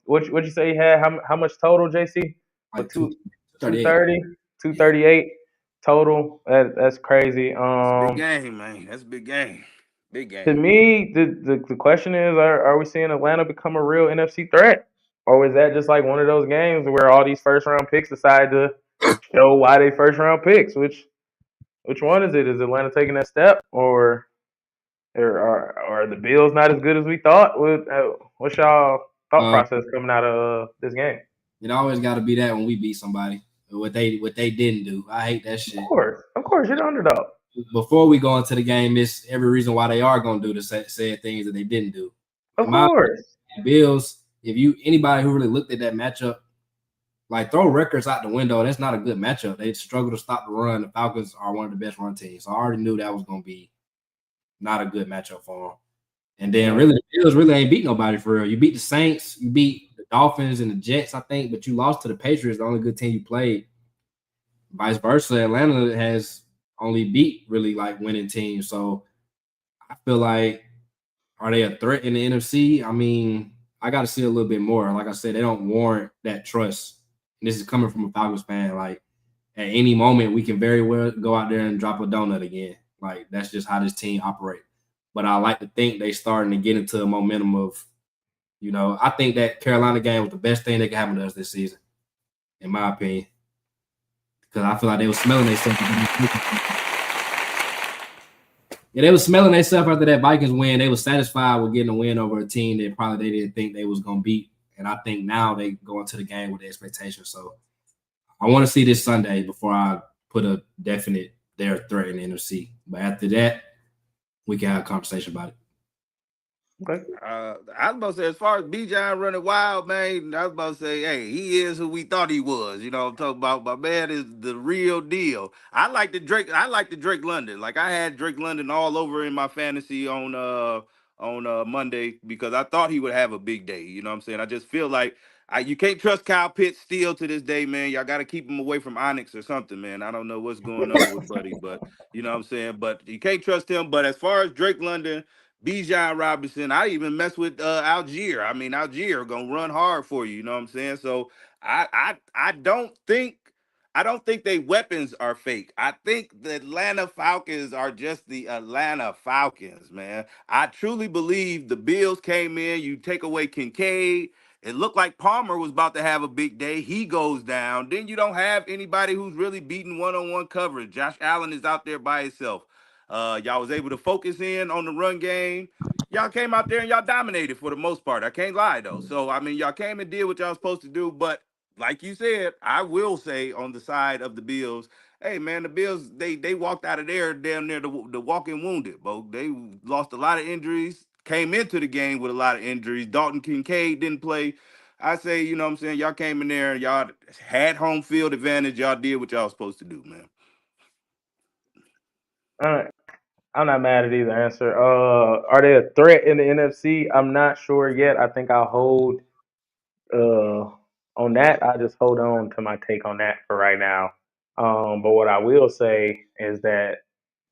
What you say he had? How much total, JC? Like What, two two 38. thirty, two Yeah. thirty eight total? That's crazy. That's a big game, man. That's a big game. Big To game. me, the question is, are we seeing Atlanta become a real NFC threat, or is that just like one of those games where all these first round picks decide to show why they first round picks? Which one is it? Is Atlanta taking that step, or are the Bills not as good as we thought? What's y'all thought Uh, process coming out of this game? it always got to be that when we beat somebody. What they didn't do. I hate that shit. Of course, you're the underdog. Before we go into the game, it's every reason why they are going to do the said things that they didn't do. Of In my course, opinion, Bills, if you anybody who really looked at that matchup, like throw records out the window, that's not a good matchup. They struggle to stop the run. The Falcons are one of the best run teams, so I already knew that was going to be not a good matchup for them. And then right. really, the Bills really ain't beat nobody for real. You beat the Saints, you beat the Dolphins and the Jets, I think, but you lost to the Patriots, the only good team you played. Vice versa, Atlanta has only beat really like winning teams. So I feel like, are they a threat in the NFC? I mean, I got to see a little bit more. Like I said, they don't warrant that trust. And this is coming from a Falcons fan. Like at any moment, we can very well go out there and drop a donut again. Like that's just how this team operates. But I like to think they starting to get into a momentum of, I think that Carolina game was the best thing that could happen to us this season, in my opinion. Because I feel like they were smelling themselves. Yeah, they were smelling themselves after that Vikings win. They were satisfied with getting a win over a team that probably they didn't think they was going to beat. And I think now they go into the game with the expectation. So I want to see this Sunday before I put a definite they're a threat in the NFC. But after that, we can have a conversation about it. Okay. I was about to say, as far as Bijan running wild, man, I was about to say, hey, he is who we thought he was. You know, I'm talking about my man is the real deal. I like the Drake London. Like I had Drake London all over in my fantasy on Monday because I thought he would have a big day. You know what I'm saying? I just feel like you can't trust Kyle Pitts still to this day, man. Y'all got to keep him away from Onyx or something, man. I don't know what's going on with Buddy, but you know what I'm saying. But you can't trust him. But as far as Drake London, Bijan Robinson, I even mess with Algier. I mean, Algier gonna run hard for you. You know what I'm saying? So I don't think I don't think they weapons are fake. I think the Atlanta Falcons are just the Atlanta Falcons, man. I truly believe the Bills came in, you take away Kincaid. It looked like Palmer was about to have a big day. He goes down. Then you don't have anybody who's really beating one-on-one coverage. Josh Allen is out there by himself. Y'all was able to focus in on the run game. Y'all came out there and y'all dominated for the most part. I can't lie though. So I mean, y'all came and did what y'all was supposed to do, but like you said, I will say on the side of the Bills, hey man, the Bills they walked out of there damn near the walking wounded, bro. They lost a lot of injuries, came into the game with a lot of injuries. Dalton Kincaid didn't play. I say, you know what I'm saying, y'all came in there and y'all had home field advantage. Y'all did what y'all was supposed to do, man. Uh, I'm not mad at either answer. Are they a threat in the NFC? I'm not sure yet. I think I'll hold uh on that. I just hold on to my take on that for right now. But what I will say is that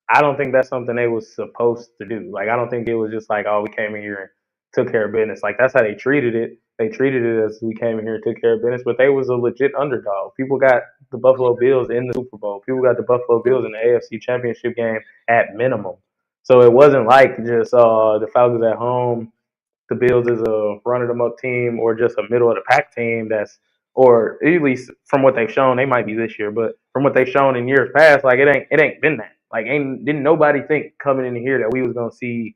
I don't think that's something they was supposed to do. Like I don't think it was just like, oh, we came in here and took care of business. Like that's how they treated it. They treated it as we came in here and took care of business, but they was a legit underdog. People got the Buffalo Bills in the Super Bowl. People got the Buffalo Bills in the AFC Championship game at minimum. So it wasn't like just the Falcons at home, the Bills is a run of them up team or just a middle of the pack team that's or at least from what they've shown, they might be this year, but from what they've shown in years past, like it ain't been that. Like ain't didn't nobody think coming in here that we was gonna see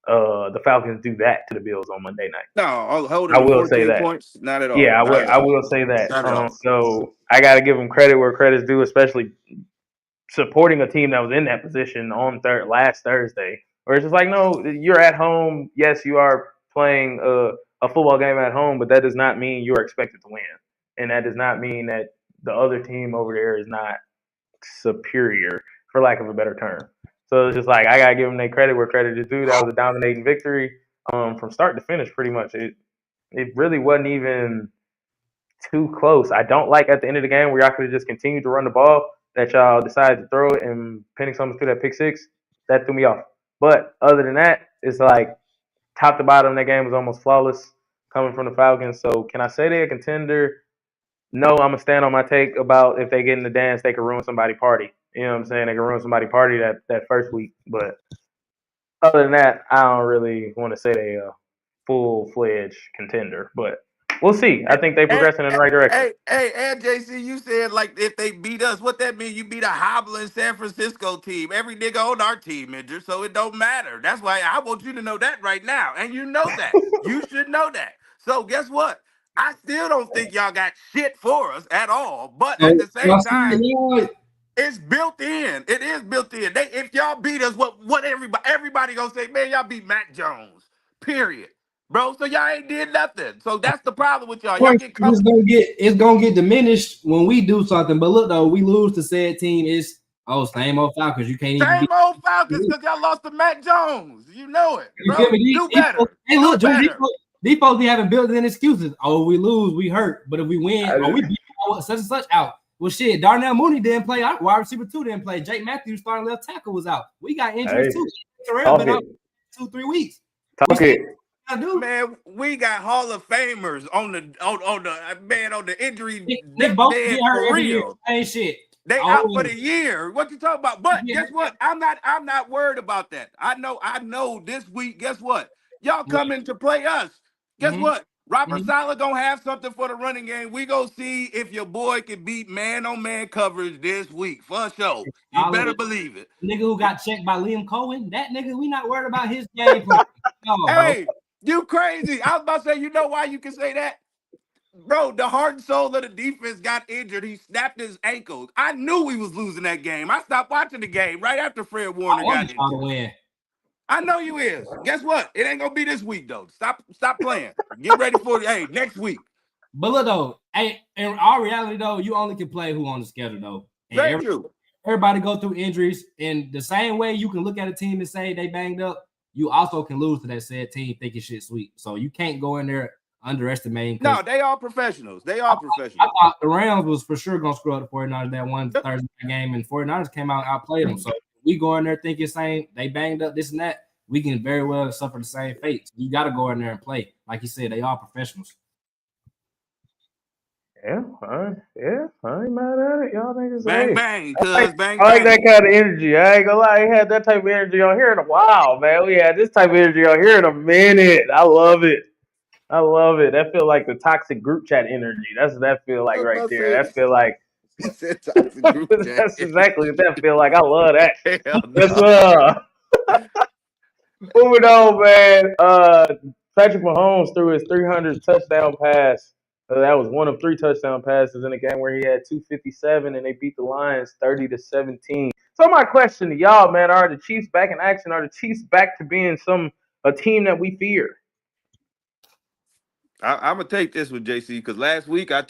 the Falcons do that to the Bills on Monday night. No, holding I them will say 14 that. points, not at Yeah, all. Not at I all. will say that. Not at all. So I got to give them credit where credit's due, especially supporting a team that was in that position on last Thursday. Where it's just like, no, you're at home. Yes, you are playing a football game at home, but that does not mean you're expected to win, and that does not mean that the other team over there is not superior, for lack of a better term. So it's just like I gotta give them their credit where credit is due. That was a dominating victory from start to finish, pretty much. It really wasn't even too close. I don't like at the end of the game where y'all could have just continued to run the ball that y'all decided to throw it and Penix almost threw that pick six. That threw me off. But other than that, it's like top to bottom, that game was almost flawless coming from the Falcons. So can I say they're a contender? No, I'm gonna stand on my take about if they get in the dance, they could ruin somebody's party. You know what I'm saying? They could ruin somebody's party that first week. But other than that, I don't really want to say they a full fledged contender. But we'll see. I think they Hey, progressing in the right direction. and JC, you said like if they beat us, what that mean? You beat a hobbling San Francisco team. Every nigga on our team injured, so it don't matter. That's why I want you to know that right now, and you know that. You should know that. So guess what? I still don't think y'all got shit for us at all. But at So, the same time, you know, it's built in. It is built in. They if y'all beat us, what everybody gonna say, man, y'all beat Mac Jones. Period. Bro, so y'all ain't did nothing. So that's the problem with y'all. Y'all points get is comfortable. it's gonna get diminished when we do something. But look though, we lose to said team is same old Falcons. You can't even Same beat. old Falcons because y'all lost to Mac Jones. You know it, You feel bro. me? Do better. Hey, Do look, Drew, better. these folks be having built-in excuses. Oh, we lose, we hurt. But if we win, we beat such and such out. Well, shit, Darnell Mooney didn't play. Wide receiver 2 didn't play. Jake Matthews starting left tackle was out. We got injuries Hey, too. Terrell talk been out it. 2-3 weeks. We Talk still it. gotta do. Man, we got Hall of Famers on the injury They both get deathbed hurt for every year. real. Same shit. They out for Always. the year. What you talking about? But guess what? I'm not worried about that. I know this week, guess what? Y'all coming to play us. Guess Mm-hmm. what? Robert Mm-hmm. Saleh gonna have something for the running game. We gonna see if your boy can beat man-on-man coverage this week. For sure. You better believe it. Nigga who got checked by Liam Cohen, that nigga, we not worried about his gameplay. No, bro. Hey, you crazy. I was about to say, you know why you can say that? Bro, the heart and soul of the defense got injured. He snapped his ankles. I knew we was losing that game. I stopped watching the game right after Fred I Warner want got y'all to injured. win. I know you is. Guess what? It ain't gonna be this week though. Stop playing. Get ready for next week. But look though, hey, in all reality though, you only can play who on the schedule though. Very And true. everybody go through injuries. In the same way you can look at a team and say they banged up, you also can lose to that said team thinking shit sweet. So you can't go in there underestimating because No, they are professionals. They I are I professionals. thought the Rams was for sure gonna screw up the 49ers that one Yep. Thursday night game, and 49ers came out and outplayed them. So we go in there thinking same, they banged up this and that. We can very well suffer the same fate. You got to go in there and play. Like you said, they are professionals. Yeah, I ain't mad at it. Y'all niggas, Bang hey. bang, cuz bang I like that bang. kind of energy. I ain't gonna lie, I ain't had that type of energy on here in a while, man. We had this type of energy on here in a minute. I love it. I love it. That feel like the toxic group chat energy. That's what that feel like right I there. said, That feel like I said toxic group chat. that's exactly what that feel like. I love that. Hell That's no. moving on, man. Patrick Mahomes threw his 300 touchdown pass. That was one of 3 touchdown passes in a game where he had 257, and they beat the Lions 30-17. So my question to y'all, man, are the Chiefs back in action? Are the Chiefs back to being a team that we fear? I'm gonna take this with JC because last week I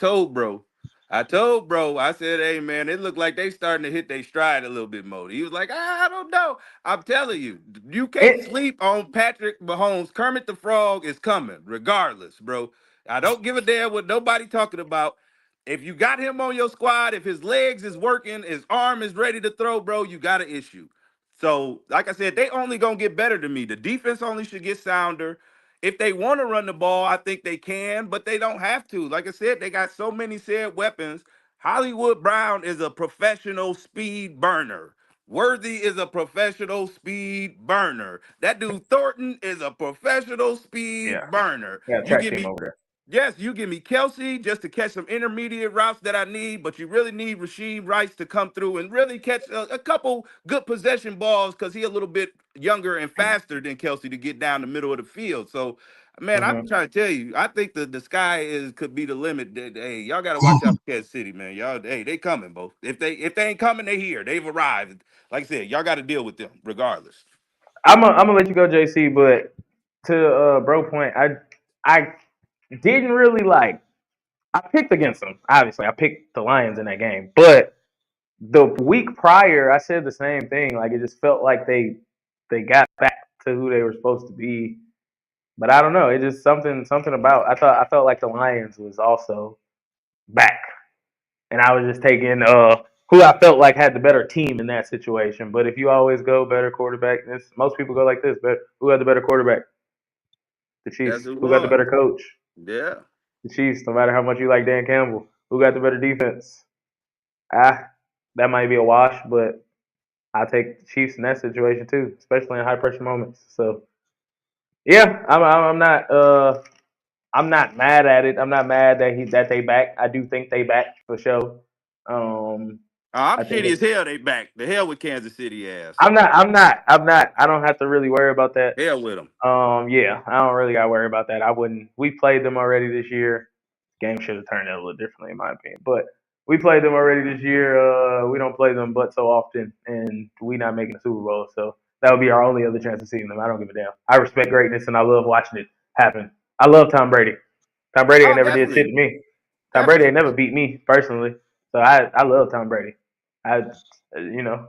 said, hey man, it looked like they starting to hit their stride a little bit more. He was like, I don't know. I'm telling you, you can't It, sleep on Patrick Mahomes. Kermit the Frog is coming, regardless, bro. I don't give a damn what nobody talking about. If you got him on your squad, if his legs is working, his arm is ready to throw, bro, you got an issue. So, like I said, they only gonna get better to me. The defense only should get sounder. If they want to run the ball, I think they can, but they don't have to. Like I said, they got so many said weapons. Hollywood Brown is a professional speed burner. Worthy is a professional speed burner. That dude Thornton is a professional yeah, speed burner. yeah, You track give team me over there. Yes, you give me Kelsey just to catch some intermediate routes that I need, but you really need Rasheed Rice to come through and really catch a couple good possession balls because he's a little bit younger and faster than Kelsey to get down the middle of the field. So, man, I'm Hmm. trying to tell you, I think the sky is could be the limit. Hey, y'all got to watch out for Kansas City, man. Y'all, hey, they coming, bro. If they ain't coming, they here. They've arrived. Like I said, y'all got to deal with them regardless. I'm gonna let you go, JC. But to bro point, I didn't really like. I picked against them. Obviously, I picked the Lions in that game. But the week prior, I said the same thing. Like it just felt like they got back to who they were supposed to be. But I don't know. It just something about. I felt like the Lions was also back, and I was just taking who I felt like had the better team in that situation. But if you always go better quarterback, most people go like this. But who had the better quarterback? The That's Chiefs. who Who got the won. better coach? Yeah. The Chiefs. No matter how much you like Dan Campbell, who got the better defense? Ah, that might be a wash, but I take the Chiefs in that situation too, especially in high pressure moments. So yeah, I'm not mad at it. I'm not mad that they back. I do think they back for sure. Um, I'm I think shitty it's as hell. They back. The hell with Kansas City ass. I'm not. I don't have to really worry about that. Hell with them. Yeah, I don't really got to worry about that. I wouldn't. We played them already this year. Game should have turned out a little differently, in my opinion. But we played them already this year. We don't play them but so often, and we not making the Super Bowl. So that would be our only other chance of seeing them. I don't give a damn. I respect greatness, and I love watching it happen. I love Tom Brady. Tom Brady ain't Oh, never did shit definitely, to me. Tom Brady ain't definitely. never beat me personally. So I love Tom Brady. I you know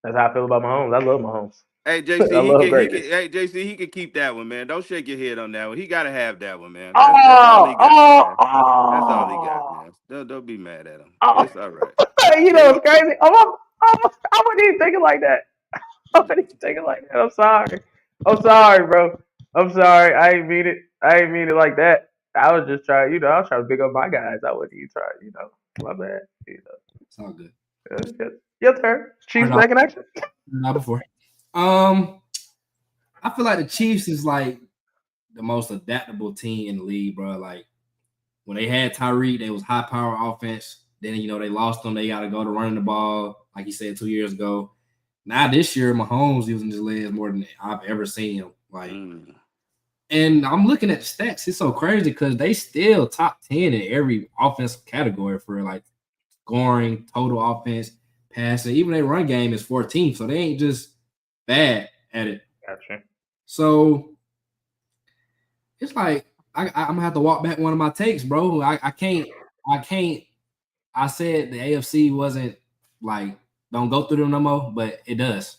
that's how I feel about Mahomes. I love Mahomes. Hey I JC, love he can. greatness. Hey JC, he can keep that one, man. Don't shake your head on that one. He got to have that one, man. That's all Oh, he got, oh, man. That's all he got, oh, man. Don't be mad at him. oh. It's all right. You They know go. it's crazy. I wasn't even thinking like that. I wasn't even thinking like that. I'm sorry. I'm sorry, bro. I'm sorry. I ain't mean it. I ain't mean it like that. I was just trying, I was trying to pick up my guys. I wasn't even trying. My bad. It's all good. Your turn. Chiefs Heard it all, back in action. not before. Um, I feel like the Chiefs is like the most adaptable team in the league, bro. Like when they had Tyreek, they was high power offense. Then they lost them. They got to go to running the ball, like you said 2 years ago. Now this year, Mahomes using his legs more than I've ever seen him. Like, Mm. and I'm looking at the stats. It's so crazy because they still top 10 in every offensive category for like scoring, total offense, passing. Even their run game is 14th, so they ain't just bad at it. Gotcha. So it's like I'm gonna have to walk back one of my takes, bro. I can't. I said the AFC wasn't like don't go through them no more, but it does.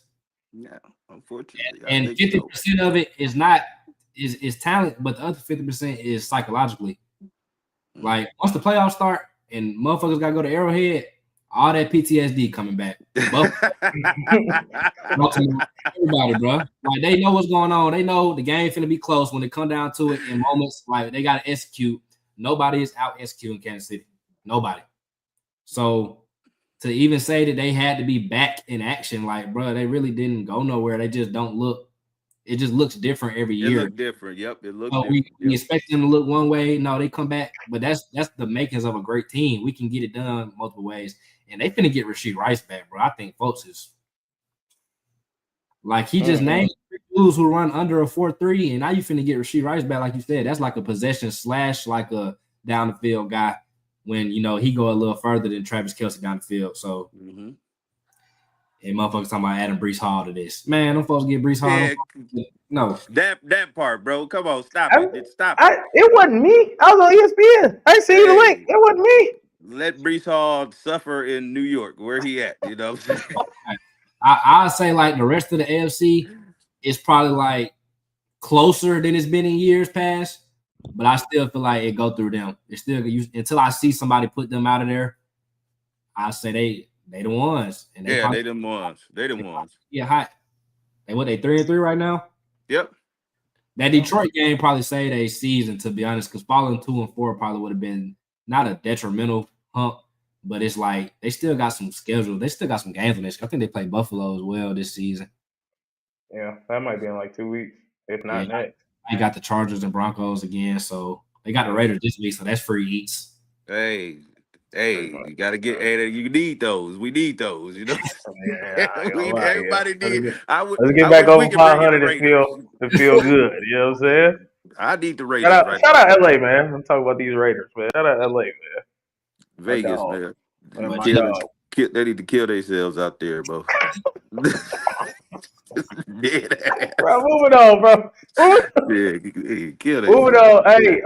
Yeah, unfortunately, I And think so. 50% of it is not is talent, but the other 50% is psychologically. Mm. Like once the playoffs start and motherfuckers gotta go to Arrowhead, all that PTSD coming back. But Baltimore, everybody, bro. Like they know what's going on. They know the game finna be close when it come down to it in moments. Like they gotta execute. Nobody is out executing Kansas City. Nobody. So to even say that they had to be back in action, like, bro, they really didn't go nowhere. They just don't look. It just looks different every It year. looked different. Yep, it looked So we different. Yep. expect them to look one way. No, they come back, but that's the makings of a great team. We can get it done multiple ways, and they finna get Rasheed Rice back, bro. I think folks is like he just named dudes who run under a 4.3, and now you finna get Rasheed Rice back, like you said. That's like a possession slash like a down the field guy when he go a little further than Travis Kelce down the field. So. Mm-hmm. And motherfuckers talking about adding Brees Hall to this. Man, them folks get Brees Hall. Yeah, No. that part, bro. Come on, stop I, it. Stop it. it wasn't me. I was on ESPN. I seen the link. Hey, It wasn't me. let Brees Hall suffer in New York. Where he at? You know what I'm saying? I'd say like the rest of the AFC is probably like closer than it's been in years past, but I still feel like it go through them. It's still until I see somebody put them out of there. I say they the ones, and they them ones. They them ones. Yeah, hot. They 3-3 right now. Yep. That Detroit game probably saved a season, to be honest, because falling 2-4 probably would have been not a detrimental hump, but it's like they still got some schedule. They still got some games on this. I think they play Buffalo as well this season. Yeah, that might be in like 2 weeks, if not next. They got the Chargers and Broncos again, so they got the Raiders this week, so that's free eats. Hey, you gotta get. Hey, you need those. We need those. You know. Yeah, everybody need. Let's get back over 500 and feel good. You know what I'm saying? I need the Raiders. Shout out LA, man. I'm talking about these Raiders, man. Shout out LA, man. Vegas, man. They need to kill themselves out there, bro. Bro, moving on, bro. Kill themselves. Moving on. Hey,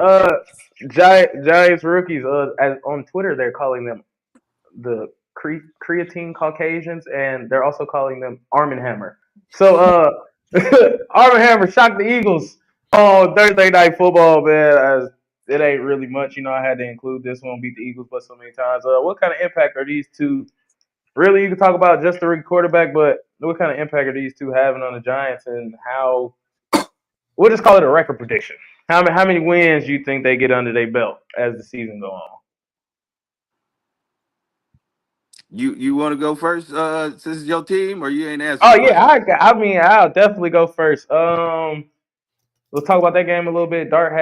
Giants rookies. On Twitter, they're calling them the creatine Caucasians, and they're also calling them Arm & Hammer. So, Arm & Hammer shocked the Eagles on Thursday Night Football, man. As it ain't really much, I had to include this one. Beat the Eagles, but so many times. What kind of impact are these two? Really, you can talk about just the rookie quarterback, but what kind of impact are these two having on the Giants, and how? We'll just call it a record prediction. How many wins do you think they get under their belt as the season goes on? You want to go first? Since it's your team, or you ain't answering? Oh yeah, I'll definitely go first. Let's talk about that game a little bit. Dart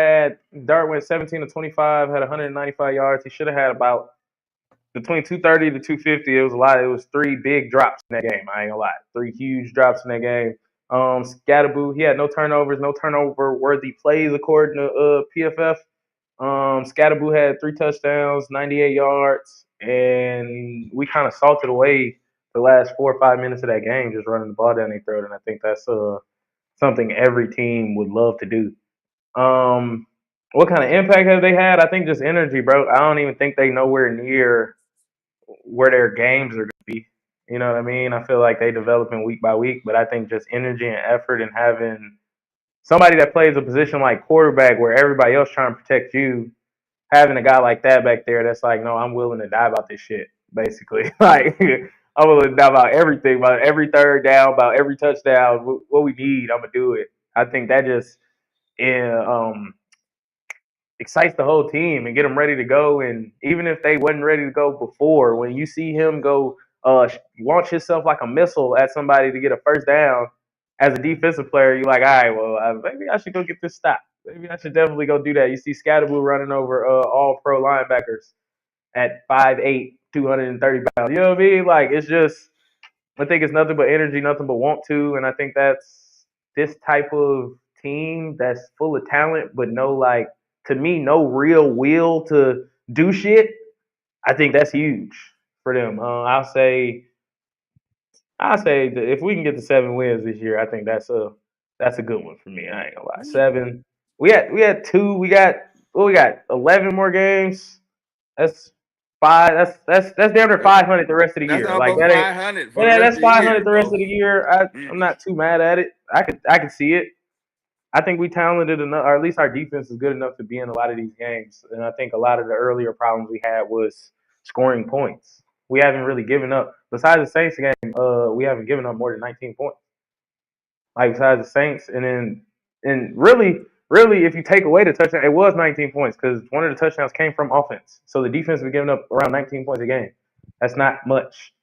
went 17 to 25, had 195 yards. He should have had about between 230 to 250. It was a lot. It was 3 big drops in that game. I ain't gonna lie, 3 huge drops in that game. Scatterboo, he had no turnovers, no turnover worthy plays according to PFF. Scatterboo had 3 touchdowns, 98 yards, and we kind of salted away the last 4 or 5 minutes of that game, just running the ball down their throat. And I think that's something every team would love to do. What kind of impact have they had? I think just energy, bro. I don't even think they nowhere near where their games are going to be. You know what I mean? I feel like they developing week by week, but I think just energy and effort and having somebody that plays a position like quarterback where everybody else trying to protect you, having a guy like that back there that's like, no, I'm willing to die about this shit, basically. Like, I'm willing to die about everything, about every third down, about every touchdown. What we need, I'm going to do it. I think that just excites the whole team and get them ready to go. And even if they wasn't ready to go before, when you see him go launch himself like a missile at somebody to get a first down as a defensive player, you're like, all right, well, maybe I should go get this stop. Maybe I should definitely go do that. You see Scatterboo running over all pro linebackers at 5'8", 230 pounds. You know what I mean? Like, it's just, I think it's nothing but energy, nothing but want to. And I think that's this type of team that's full of talent, but to me, no real will to do shit. I think that's huge for them. I'll say that if we can get to 7 wins this year, I think that's a good one for me. I ain't gonna lie. 7. We had 2. We got 11 more games. That's 5. That's damn near 500 the rest of the year. That's like that 500. That's 500 the rest of the year. I'm not too mad at it. I can see it. I think we talented enough, or at least our defense is good enough to be in a lot of these games. And I think a lot of the earlier problems we had was scoring points. We haven't really given up. Besides the Saints game, we haven't given up more than 19 points. Like besides the Saints, and really really, if you take away the touchdown, it was 19 points because one of the touchdowns came from offense. So the defense was giving up around 19 points a game. That's not much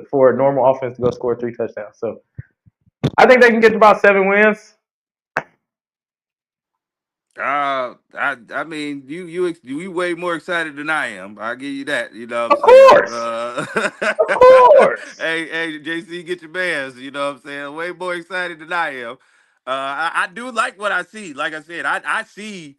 for a normal offense to go score 3 touchdowns. So I think they can get to about 7 wins. I mean, you way more excited than I am. I'll give you that. You know what I'm Of saying? course. Of course. Hey, JC, get your bands. You know what I'm saying? Way more excited than I am. I do like what I see. Like I said, I see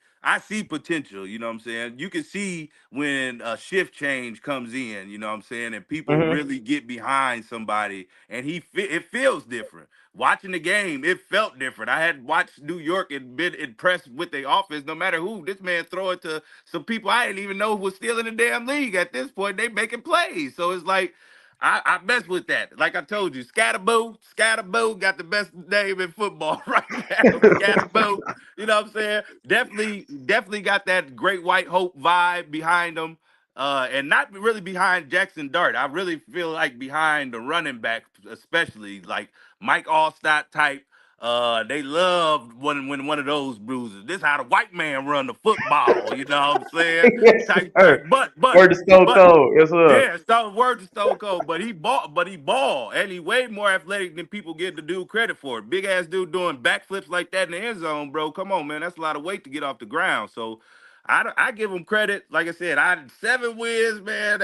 potential. You know what I'm saying? You can see when a shift change comes in. You know what I'm saying? And people Mm-hmm. really get behind somebody, and it feels different. Watching the game, it felt different. I had watched New York and been impressed with their offense. No matter who, this man throw it to some people I didn't even know was still in the damn league at this point. They making plays, so it's like I mess with that. Like I told you, Scatterboo got the best name in football right now. Scatterboo, you know what I'm saying? Definitely got that great white hope vibe behind them. And not really behind Jackson Dart. I really feel like behind the running back, especially like Mike Allstott type. They love when one of those bruises. This how the white man run the football. You know what I'm saying? Yes, Type. sir. But Word to Stone but Cold. Yes, sir. yeah, Stone word to Stone Cold. But he ball, and he way more athletic than people give the dude credit for. Big ass dude doing backflips like that in the end zone, bro. Come on, man, that's a lot of weight to get off the ground. So I give him credit. Like I said, I 7 wins, man.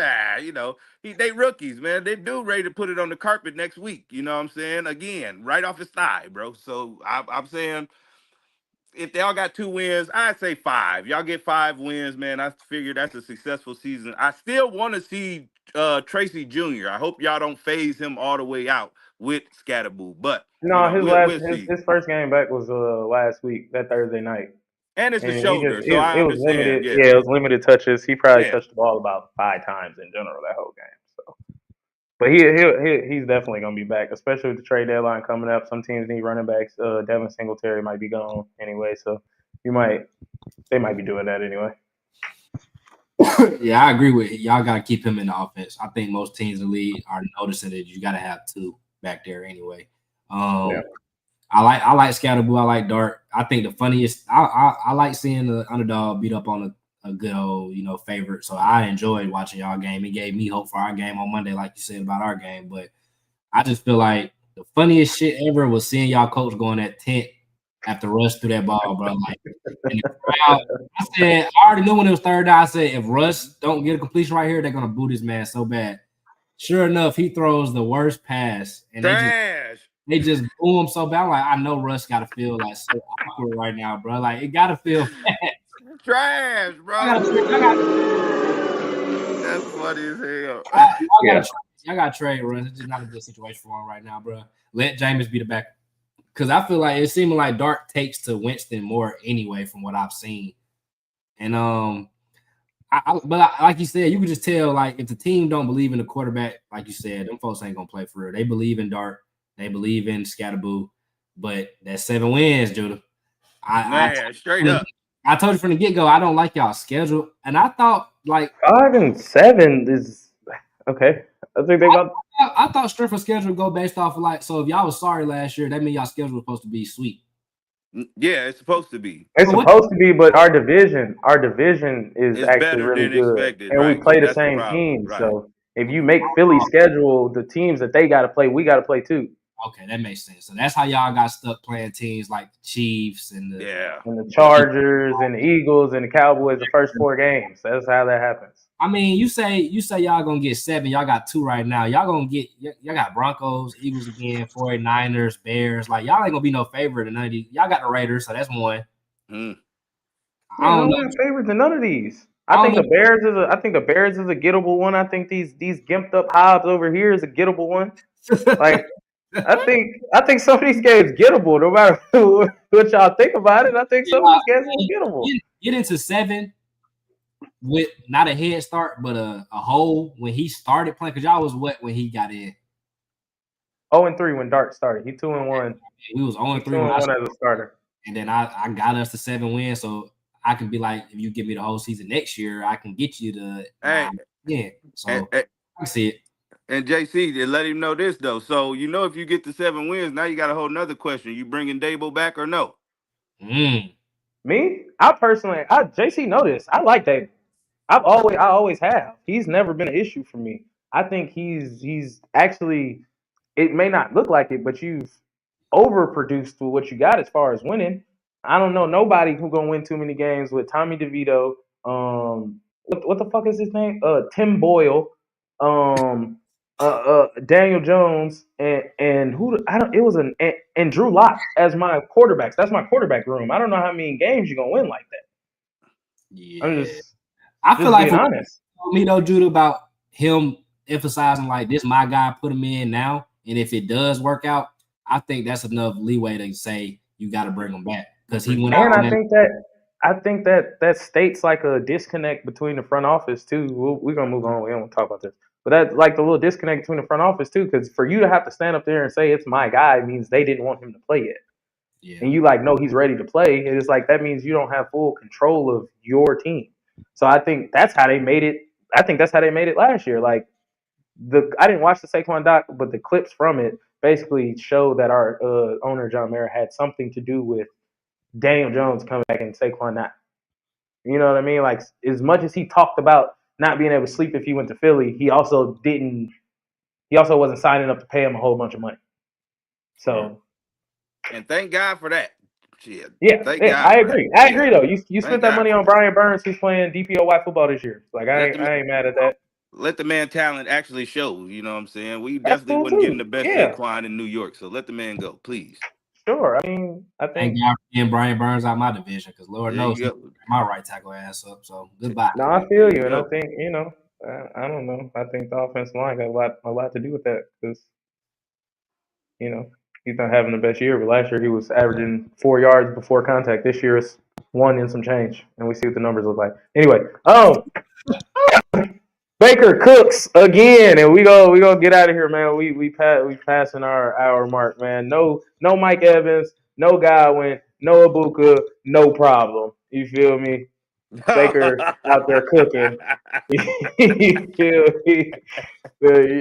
They rookies, man. They do ready to put it on the carpet next week. You know what I'm saying? Again, right off his thigh, bro. So I'm saying if they all got 2 wins, I'd say five. Y'all get 5 wins, man. I figure that's a successful season. I still want to see Tracy Jr. I hope y'all don't phase him all the way out with Scatterboo, but No, his we'll last we'll see. his first game back was last week, that Thursday night, And it's the and he just shoulder, so I it was understand. limited. Yeah, Yeah, it was limited touches. He probably yeah. touched the ball about 5 times in general that whole game. So, but he's definitely gonna be back, especially with the trade deadline coming up. Some teams need running backs. Devin Singletary might be gone anyway, so they might be doing that anyway. Yeah, I agree with you. Y'all got to keep him in the offense. I think most teams in the league are noticing that you got to have two back there anyway. Yeah. Um, I like Scatterboo. I like Dart. I think the funniest. I like seeing the underdog beat up on a good old favorite. So I enjoyed watching y'all game. It gave me hope for our game on Monday, like you said about our game. But I just feel like the funniest shit ever was seeing y'all coach going that tent after Russ threw that ball, bro. Like in the crowd. I said, I already knew when it was third down. I said, if Russ don't get a completion right here, they're gonna boot his man so bad. Sure enough, he throws the worst pass, and Trash, they just boo him so bad. I'm like, I know Russ got to feel like so awkward right now, bro. Like it got to feel bad. trash, I bro. got to, That's funny as hell. Yeah. I got to trade Russ. It's just not a good situation for him right now, bro. Let Jameis be the back because I feel like it's seeming like Dart takes to Winston more anyway, from what I've seen. And like you said, you can just tell like if the team don't believe in the quarterback, like you said, them folks ain't gonna play for real. They believe in Dart, they believe in Scatterboo, but that 7 wins, Judah. I Man, straight up. I told you from the get go, I don't like y'all schedule, and I thought like 5-7 is okay. I think they got. I thought strength of schedule would go based off of like so if y'all was sorry last year, that means y'all schedule was supposed to be sweet. Yeah, it's supposed to be. It's So what? supposed to be, but our division is It's actually better really than good, expected, and we right? play the That's the same problem, teams. right? So if you make Philly schedule the teams that they got to play, we got to play too. Okay, that makes sense. So that's how y'all got stuck playing teams like the Chiefs and the Yeah, And the yeah. Chargers and the Eagles and the Cowboys the first 4 games. That's how that happens. I mean, you say y'all gonna get 7. Y'all got 2 right now. Y'all gonna get y'all got Broncos, Eagles again, 49ers, Bears. Like y'all ain't gonna be no favorite in none of these. Y'all got the Raiders, so that's one. Mm. I Yeah, I don't don't have favorites in none of these. I I think don't the Bears is a I think the Bears is a gettable one. I think these gimped up Hobbs over here is a gettable one. know. Like I think some of these games gettable, no matter what y'all think about it. I think some of Yeah, these games are gettable. get into 7 with not a head start, but a hole when he started playing. Cause y'all was what when he got in. 0-3 when Dart started. He 2-1. We was 0 He and two 3 when and I one started, as a starter. and then I got us to 7 wins. So I can be like, if you give me the whole season next year, I can get you to 9 Hey, again. and, So I can see it. and JC, to let him know this though. So if you get the 7 wins, now you got a whole nother question. You bringing Dable back or no? Mm. Me, I personally, JC know this. I like David. I always have. He's never been an issue for me. I think he's actually. It may not look like it, but you've overproduced with what you got as far as winning. I don't know nobody who gonna win too many games with Tommy DeVito. What the fuck is his name? Tim Boyle. Um, Daniel Jones and who I don't. It was and Drew Lock as my quarterbacks. That's my quarterback room. I don't know how many games you're gonna win like that. I'm Yeah. just I feel just like being for honest. me though, Judah, about him emphasizing like this, my guy, put him in now, and if it does work out, I think that's enough leeway to say you got to bring him back because he went out And on that. I think that that states like a disconnect between the front office too. We're gonna move on. We don't want to talk about this, but that's like the little disconnect between the front office too. Because for you to have to stand up there and say it's my guy means they didn't want him to play it, Yeah, and you like know he's ready to play. It's like that means you don't have full control of your team. So I think that's how they made it. I think that's how they made it last year. Like I didn't watch the Saquon doc, but the clips from it basically show that our owner John Mara had something to do with Daniel Jones coming back and Saquon not. You know what I mean? Like as much as he talked about not being able to sleep if he went to Philly, he also didn't. He also wasn't signing up to pay him a whole bunch of money. Yeah. So And thank God for that. Shit. yeah, Thank yeah, God I for that. agree. I Yeah. agree though. You Thank spent that God money for on that. Brian Burns, who's playing DPOY football this year. Like Let the I ain't mad at that. let the man talent actually show. You know what I'm saying? We That's definitely cool wasn't getting the too. best Yeah, Saquon in New York, so let the man go, please. sure. I mean, I thank think God for getting Brian Burns out my division because Lord There knows you he go. my right tackle ass up. So goodbye. no, I There feel you you, and I go. think I don't know. I think the offensive line got a lot to do with that because you know, he's not having the best year, but last year he was averaging 4 yards before contact. This year it's one and some change, and we see what the numbers look like. Anyway, Baker cooks again, and we gonna get out of here, man. We passing our hour mark, man. No Mike Evans, no Godwin, no Ibuka, no problem. You feel me? Baker out there cooking. You feel me?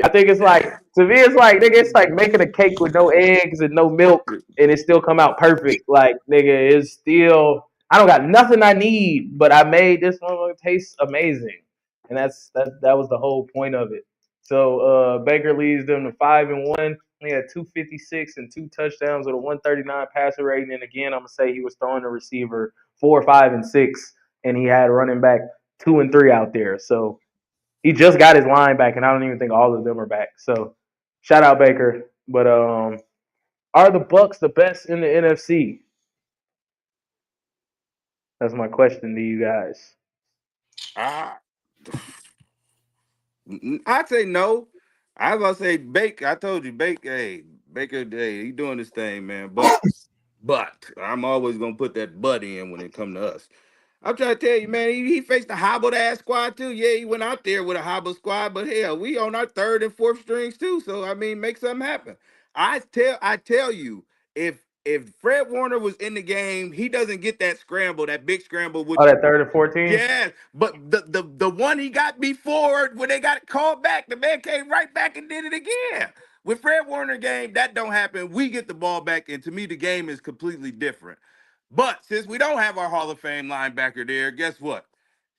I think it's like to me, it's like nigga, it's like making a cake with no eggs and no milk, and it still come out perfect. Like nigga, it's still I don't got nothing I need, but I made this one taste amazing, and that was the whole point of it. So Baker leads them to 5-1. He had 256 and 2 touchdowns with a 139 passer rating, and again, I'm gonna say he was throwing the receiver 4, 5, and 6, and he had running back 2 and 3 out there. So he just got his line back, and I don't even think all of them are back. So shout out Baker. But are the Bucks the best in the NFC? That's my question to you guys. Ah, I'd say no. I was gonna say Baker. I told you, Baker. Hey, Baker. Hey, he doing this thing, man. But I'm always gonna put that but in when it come to us. I'm trying to tell you, man, he faced a hobbled ass squad too. Yeah, he went out there with a hobbled squad, but hell, we on our third and fourth strings too. So I mean, make something happen. I tell you, if Fred Warner was in the game, he doesn't get that scramble, that big scramble, Oh, which that third and 14? yes, but the one he got before when they got called back, the man came right back and did it again. With Fred Warner game, that don't happen. We get the ball back, and to me, the game is completely different. But since we don't have our Hall of Fame linebacker there, guess what?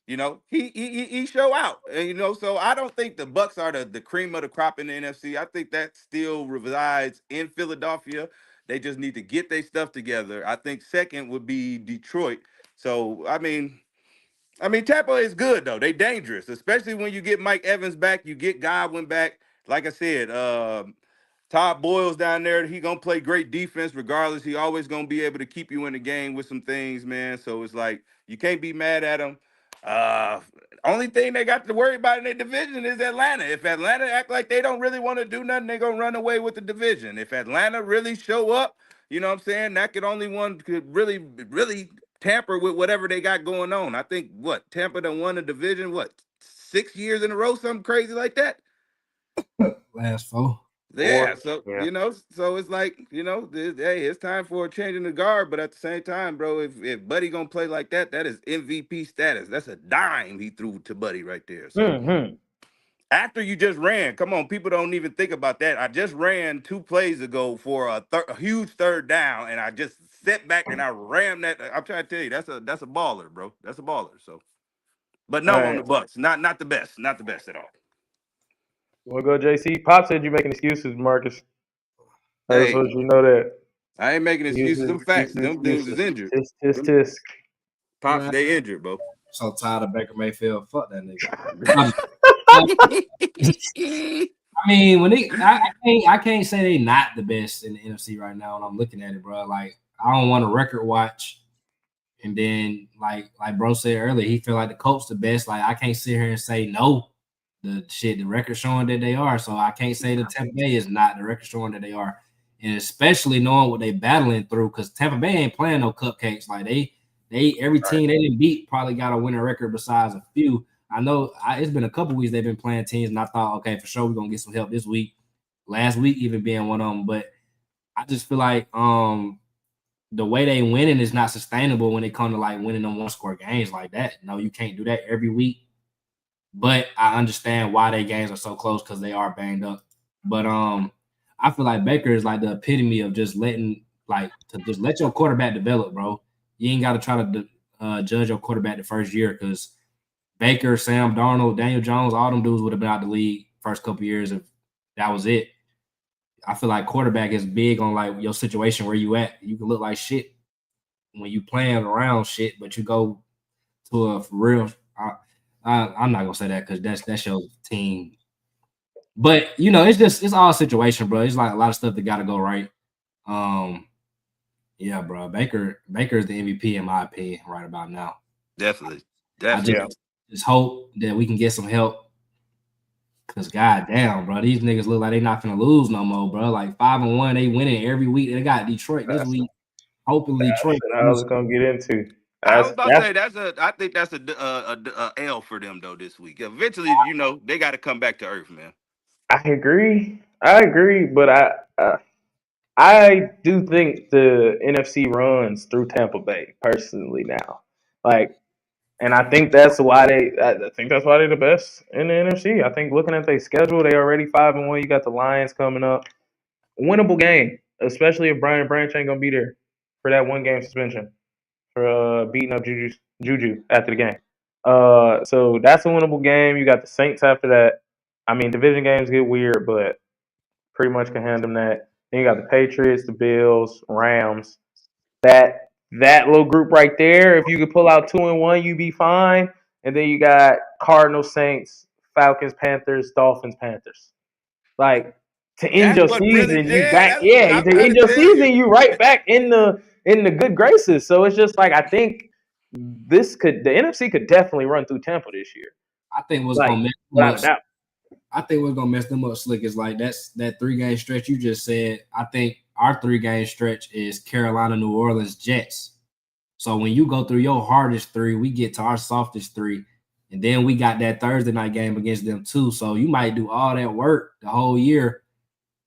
You know, he show out. And you know, so I don't think the Bucks are the cream of the crop in the NFC. I think that still resides in Philadelphia. They just need to get their stuff together. I think second would be Detroit. So I mean, Tampa is good though. They dangerous, especially when you get Mike Evans back, you get Godwin back. Like I said, Todd Boyle's down there. He gonna play great defense regardless. He always gonna be able to keep you in the game with some things, man. So it's like you can't be mad at him. Uh, Only thing they got to worry about in their division is Atlanta. If Atlanta act like they don't really want to do nothing, they're gonna run away with the division. If Atlanta really show up, you know what I'm saying? That could only one could really tamper with whatever they got going on. I think what Tampa done won the division, what 6 years in a row, something crazy like that. Last four. Yeah, Four. so Yeah. so it's like hey, it's time for a change in the guard. But at the same time, bro, if Buddy gonna play like that, that is MVP status. That's a dime he threw to Buddy right there. So Mm-hmm. after you just ran, come on, people don't even think about that. I just ran 2 plays ago for a huge third down, and I just stepped back and I rammed that. I'm trying to tell you, that's a baller, bro. That's a baller. So, but All no on right, the Bucks. Not the best. Not the best at all. we'll go JC. Pop said you making excuses, Marcus. I just Hey, want you to know that. I ain't making excuses. Excuses, Them facts. excuses, Them dudes is excuses. injured. Tisk, tisk, Them tisk. Pops, Man, they injured, bro. so tired of Baker Mayfield. Fuck that nigga. I mean, I can't say they not the best in the NFC right now. When I'm looking at it, bro, like I don't want to record watch. And then, like bro said earlier, he feel like the Colts the best. Like I can't sit here and say no. The record showing that they are. So I can't say that Tampa Bay is not the record showing that they are. And especially knowing what they battling through, because Tampa Bay ain't playing no cupcakes. Like they every team they didn't beat probably got a winning record besides a few. I know it's been a couple weeks they've been playing teams, and I thought, okay, for sure we're gonna get some help this week. Last week even being one of them, but I just feel like the way they winning is not sustainable when it comes to like winning them one score games like that. No, you can't do that every week. But I understand why their games are so close because they are banged up. But I feel like Baker is like the epitome of just just let your quarterback develop, bro. You ain't got to try to judge your quarterback the first year because Baker, Sam Darnold, Daniel Jones, all them dudes would have been out the league first couple years if that was it. I feel like quarterback is big on like your situation where you at. You can look like shit when you playing around shit, but you go to a real. I'm not gonna say that because that's your team. But it's all situation, bro. It's like a lot of stuff that got to go right. Yeah, bro. Baker is the MVP in my opinion right about now. Definitely. I just hope that we can get some help. Cause goddamn, bro, these niggas look like they not gonna lose no more, bro. Like 5-1, they winning every week. They got Detroit this week. Hopefully, Detroit. That's what I was gonna get into. I was about to say That's I think that's a L for them though this week. Eventually, they got to come back to earth, man. I agree, but I do think the NFC runs through Tampa Bay personally now. Like, and I think that's why I think that's why they're the best in the NFC. I think looking at their schedule, they already 5-1. You got the Lions coming up, winnable game, especially if Brian Branch ain't gonna be there for that 1 game suspension for beating up Juju after the game. So that's a winnable game. You got the Saints after that. I mean, division games get weird, but pretty much can handle that. Then you got the Patriots, the Bills, Rams. That little group right there. If you could pull out 2-1, you'd be fine. And then you got Cardinals, Saints, Falcons, Panthers, Dolphins, Panthers. Like to end That's your what really, season, you yeah. back. That's Yeah, I'm to trying end to your tell season, you. you right back in the good graces. So it's just like I think the NFC could definitely run through Tampa this year. I think what's Like gonna mess them without up. a doubt. I think what's gonna mess them up slick is like that 3-game stretch you just said. I think our 3-game stretch is Carolina, New Orleans, Jets. So when you go through your hardest 3, we get to our softest 3, and then we got that Thursday night game against them too. So you might do all that work the whole year,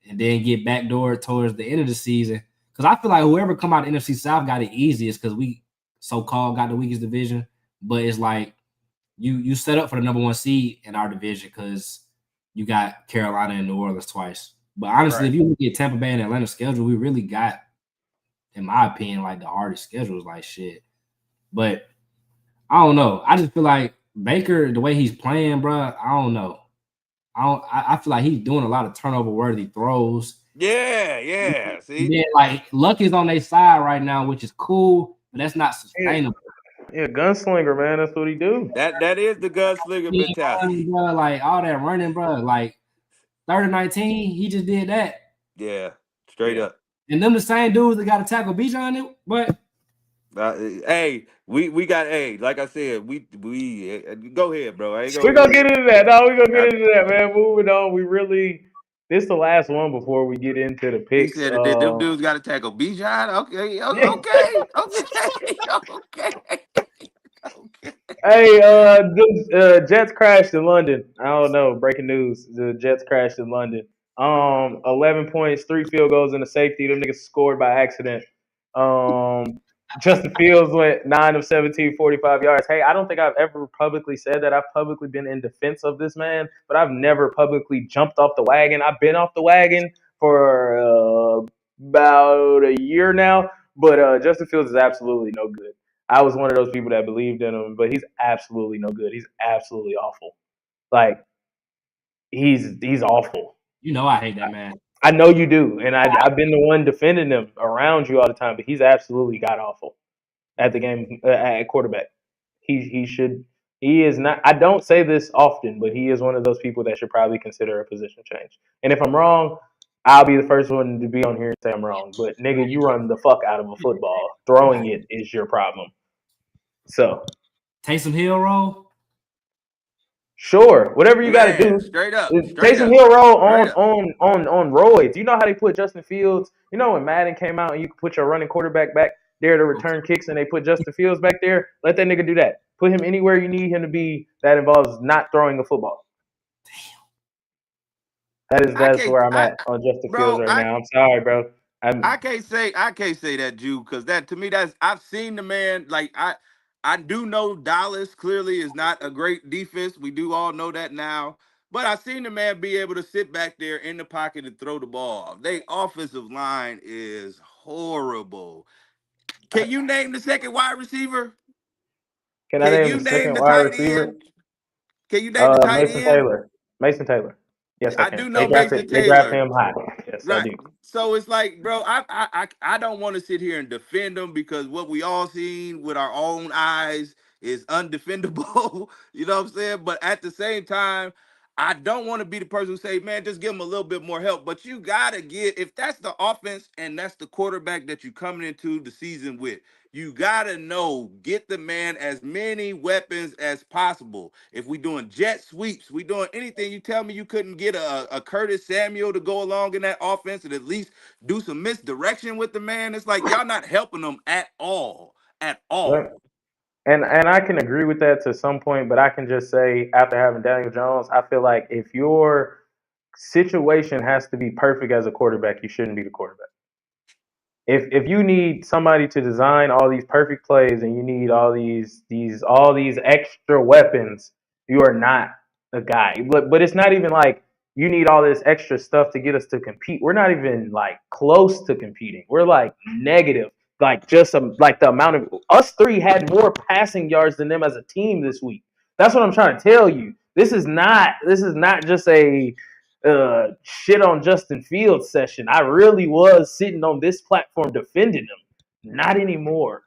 and then get backdoored towards the end of the season. Because I feel like whoever come out of the NFC South got it easiest because we so-called got the weakest division. But it's like you set up for the number 1 seed in our division because you got Carolina and New Orleans twice. But honestly, if you look at Tampa Bay and Atlanta schedule, we really got, in my opinion, like the hardest schedules, like shit. But I don't know. I just feel like Baker, the way he's playing, bro, I don't know. I feel like he's doing a lot of turnover worthy throws. Yeah. See, Yeah, like luck is on their side right now, which is cool, but that's not sustainable. Yeah, gunslinger, man. That's what he do. that is the gunslinger mentality. Bro, like all that running, bro. Like 30-19, he just did that. Yeah, straight up. And them the same dudes that got to tackle Bijan, but Hey, we got like I said, we go ahead, bro. I ain't We're gonna. gonna get into that. No, we're gonna get into that, man. Moving on. This is the last one before we get into the He picks. said that them dudes got to tackle Bijan. Okay, Yeah. okay. Hey, the Jets crashed in London. I don't know. Breaking news: the Jets crashed in London. 11 points, 3 field goals, and a safety. Them niggas scored by accident. Justin Fields went 9 of 17, 45 yards. Hey, I don't think I've ever publicly said that. I've publicly been in defense of this man, but I've never publicly jumped off the wagon. I've been off the wagon for about a year now, But Justin Fields is absolutely no good. I was one of those people that believed in him, but he's absolutely no good. He's absolutely awful. Like he's awful. You know I hate that man. I know you do, and I've been the one defending him around you all the time. But he's absolutely god awful at the game at quarterback. He should. He is not. I don't say this often, but he is one of those people that should probably consider a position change. And if I'm wrong, I'll be the first one to be on here and say I'm wrong. But nigga, you run the fuck out of a football. Throwing it is your problem. So Taysom Hill roll. sure, whatever you got to Man, do. straight up, straight Taysom up, Hill roll straight on up. roids. You know how they put Justin Fields. You know when Madden came out and you could put your running quarterback back there to return kicks, and they put Justin Fields back there. Let that nigga do that. Put him anywhere you need him to be. That involves not throwing a football. I That's can't, where I'm at on Justin Fields bro. right now. I'm sorry, bro. I'm I can't say that, Jew, because that to me that's I've seen the man like I do know Dallas clearly is not a great defense. We do all know that now. But I've seen the man be able to sit back there in the pocket and throw the ball. They offensive line is horrible. Can you name the second wide receiver? Can I Can name the you name second the wide tight receiver? end? Can you name the tight Mason end? Taylor. Mason Taylor. Yes, I I can. do know Mason They drafted Taylor. him high. Yes, I Right. do. So it's like, bro, I don't want to sit here and defend them because what we all seen with our own eyes is undefendable. You know what I'm saying? But at the same time, I don't want to be the person who say, man, just give them a little bit more help. But you gotta get if that's the offense and that's the quarterback that you coming into the season with. You gotta know, get the man as many weapons as possible. If we doing jet sweeps, we doing anything. You tell me you couldn't get a Curtis Samuel to go along in that offense and at least do some misdirection with the man. It's like y'all not helping them at all, at Right. all. And I can agree with that to some point, but I can just say after having Daniel Jones, I feel like if your situation has to be perfect as a quarterback, you shouldn't be the quarterback. If you need somebody to design all these perfect plays and you need all these extra weapons, you are not a guy. But it's not even like you need all this extra stuff to get us to compete. We're not even like close to competing. We're like negative. Like just like the amount of us three had more passing yards than them as a team this week. That's what I'm trying to tell you. This is not just a shit on Justin Fields session. I really was sitting on this platform defending him. Not anymore.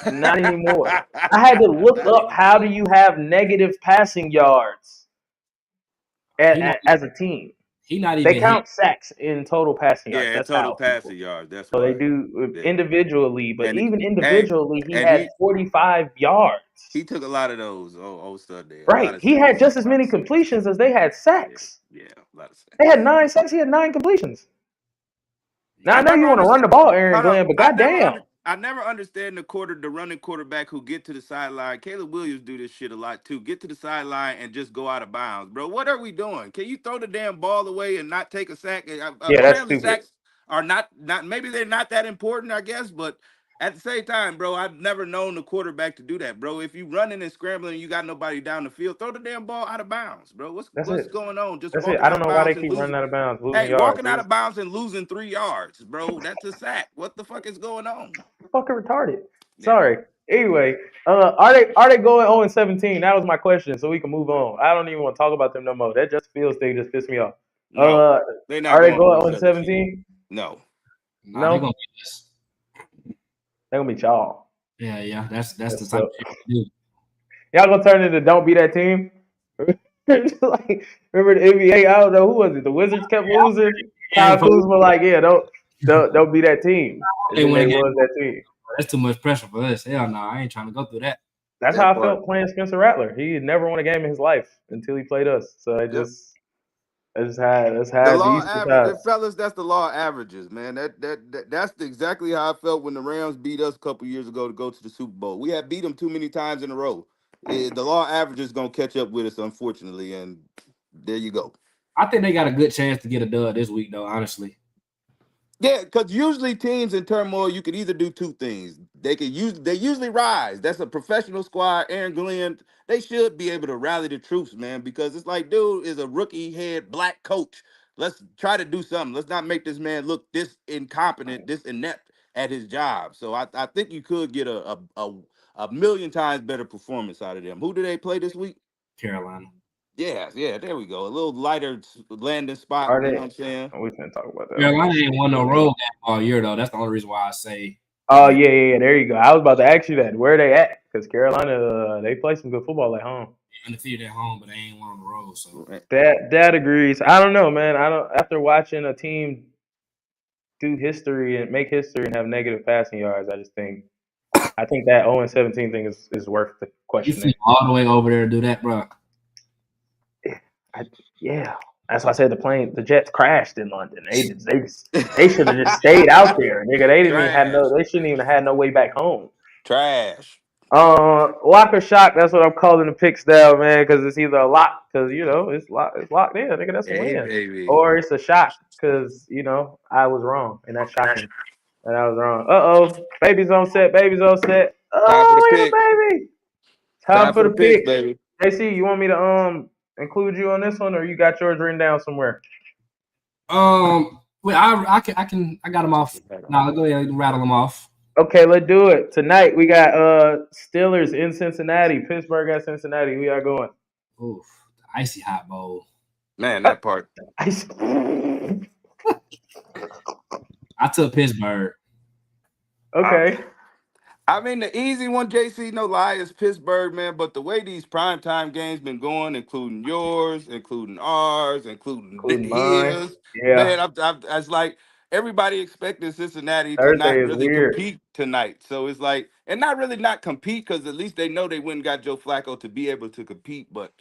Not anymore. I had to look Not up how do anymore. you have negative passing yards He not as a team. he not They even hit. count sacks in total passing yards. Yeah, That's total how passing people. yards. That's So they why. do Yeah. individually, but And even hey, individually, he and had he 45 yards. he took a lot of those. Oh, stud there. A lot Right. of He had sacks. just A as lot many of sacks. completions as they had Yeah, sacks. yeah, a lot of They sacks. had 9 sacks. He had 9 completions. Now I I know never you want to run understand. the ball, Aaron Hold on. Glenn, but goddamn. I never understand the running quarterback who get to the sideline. Caleb Williams do this shit a lot too. Get to the sideline and just go out of bounds, bro. What are we doing? Can you throw the damn ball away and not take a sack? Yeah, that's Apparently, stupid. sacks are not. Maybe they're not that important, I guess. But at the same time, bro, I've never known the quarterback to do that, bro. If you running and scrambling, and you got nobody down the field. Throw the damn ball out of bounds, bro. That's What's it. going on? Just That's it. walking I out don't of know why they bounds and keep running losing. out of bounds, losing Hey, yards. walking out of bounds and losing 3 yards, bro. That's a sack. What the fuck is going on? Fucking retarded. Yeah. Sorry. Anyway, are they going 0-17? That was my question, so we can move on. I don't even want to talk about them no more. That just feels thing just pissed me off. No. Uh, They're not are they going going 0-17. 0-17? No. Nah, they No, gonna beat us. they're gonna be y'all. Yeah, yeah. That's the That's type of so. shit we do. Y'all gonna turn into don't be that team. Like remember the NBA? I don't know who was it. The Wizards kept losing. Hey, Kyle for Kuzma like, yeah, don't be that team, and they then win they a game. was that team. That's too much pressure for us. Hell no, I ain't trying to go through that. That's how That I part. felt playing Spencer Rattler. He had never won a game in his life until he played us. So Yep. that's The how law these of two average, times. fellas, that's the law of averages, man. That's exactly how I felt when the Rams beat us a couple years ago to go to the Super Bowl. We had beat them too many times in a row. The law of averages gonna catch up with us, unfortunately, and there you go. I think they got a good chance to get a dub this week, though. Honestly, Yeah, because usually teams in turmoil, you could either do two things. They usually rise. That's a professional squad. Aaron Glenn, they should be able to rally the troops, man, because it's like, dude is a rookie head black coach. Let's try to do something. Let's not make this man look this incompetent, this inept. at his job. So I think you could get a million times better performance out of them. Who do they play this week? Carolina. Yeah, yeah, there we go. A little lighter landing spot. Are You know what they? I'm saying? We can talk about that. Carolina ain't won no road game all year though. That's the only reason why I say Oh yeah. There you go. I was about to ask you that. Where are they at? Because Carolina, they play some good football at home. undefeated at home, but they ain't won on the road. So That agrees. I don't know, man. I don't. After watching a team do history and make history and have negative passing yards, I think that 0-17 thing is worth the you questioning. flew all the way over there to do that, bro. I, yeah, that's why I said the Jets crashed in London. They should have just stayed out there, nigga. They didn't even have Trash, no. They shouldn't even have had no way back home. trash. Lock or shock. That's what I'm calling the picks now, man. Because it's either a lock, because it's locked in, nigga. That's a Hey, win, baby. or it's a shock, because I was wrong, and that's shocking. And I was wrong. Baby's on set. Baby's on set. Time for the Oh, look at pick. the baby. Time Time for for the the picks, pick. baby. JC, you want me to include you on this one, or you got yours written down somewhere? Well, I got them off. Now go ahead and rattle them off. Okay, let's do it. Tonight we got Steelers in Cincinnati, Pittsburgh at Cincinnati. We are going. Oof, the icy hot bowl. Man, that part. I took Pittsburgh. Okay. I mean, the easy one, JC, no lie, is Pittsburgh, man. But the way these primetime games been going, including yours, including ours, including Including mine. his, Yeah. man, it's like everybody expecting Cincinnati to Thursday not is really weird. compete tonight. So it's like, and not really not compete because at least they know they went and got Joe Flacco to be able to compete. But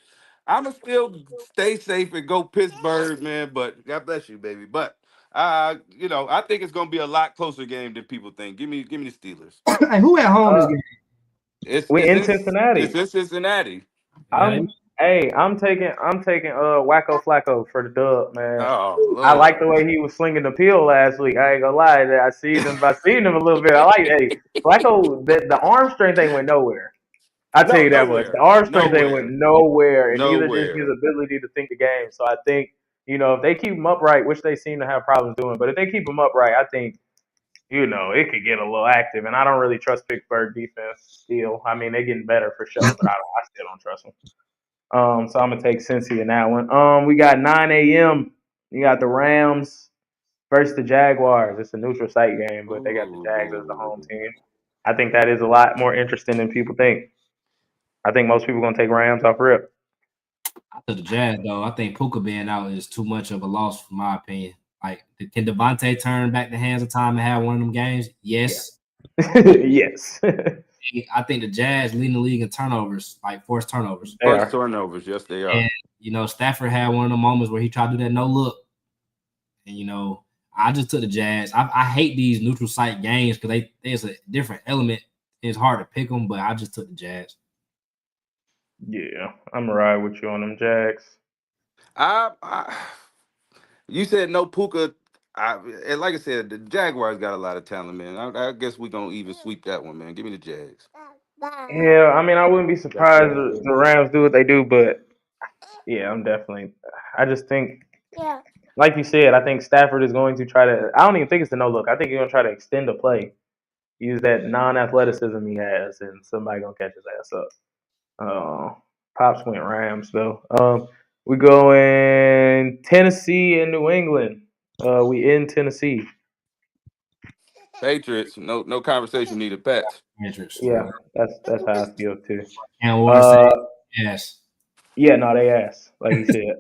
I'ma still stay safe and go Pittsburgh, man. But God bless you, baby. But I think it's gonna be a lot closer game than people think. Give me the Steelers. Hey, who at home this Uh, game? It's we it's in in it's Cincinnati. in Cincinnati. Yeah, they, I'm taking Wacko Flacco for the dub, man. Oh I like the Lord. way he was slinging the peel last week. I ain't gonna lie. I seen him a little bit. I like Flacco. The arm strength ain't went nowhere. I tell No, you that much. nowhere. The arm strength ain't went Nowhere. nowhere, and neither did his Nowhere. ability to think the game. So I think if they keep him upright, which they seem to have problems doing, but if they keep him upright, I think it could get a little active. And I don't really trust Pittsburgh defense still. I mean, they're getting better for sure, but I still don't trust them. So I'm gonna take Cincy in that one. We got 9 a.m. You got the Rams versus the Jaguars. It's a neutral site game, but they got the Jags as the home Ooh. team. I think that is a lot more interesting than people think. I think most people gonna take Rams off rip. I took the Jazz though. I think Puka being out is too much of a loss, for my opinion. Like, can Devontae turn back the hands of time and have one of them games? Yes. Yes, I think the Jazz leading the league in turnovers, like forced turnovers. they First are. turnovers, yes they are. And Stafford had one of the moments where he tried to do that no look. And I just took the Jazz. I hate these neutral site games because there's a different element. It's hard to pick them, but I just took the Jazz. Yeah, I'm gonna ride with you on them Jags. I you said no Puka. And like I said, the Jaguars got a lot of talent, man. I guess we gonna even sweep that one, man. Give me the Jags. Yeah, I mean, I wouldn't be That's surprised better. the Rams do what they do, but yeah, I'm definitely. I just think, like you said, I think Stafford is going to try to. I don't even think it's the no look. I think he's gonna try to extend the play, use that non-athleticism he has, and somebody gonna catch his ass up. Pops went Rams though. We go in Tennessee and New England. We in Tennessee. Patriots, no conversation needed. Pats. Interest. Yeah, that's how I feel too. And Warren said Uh, yes. yeah, no, they ass like he said.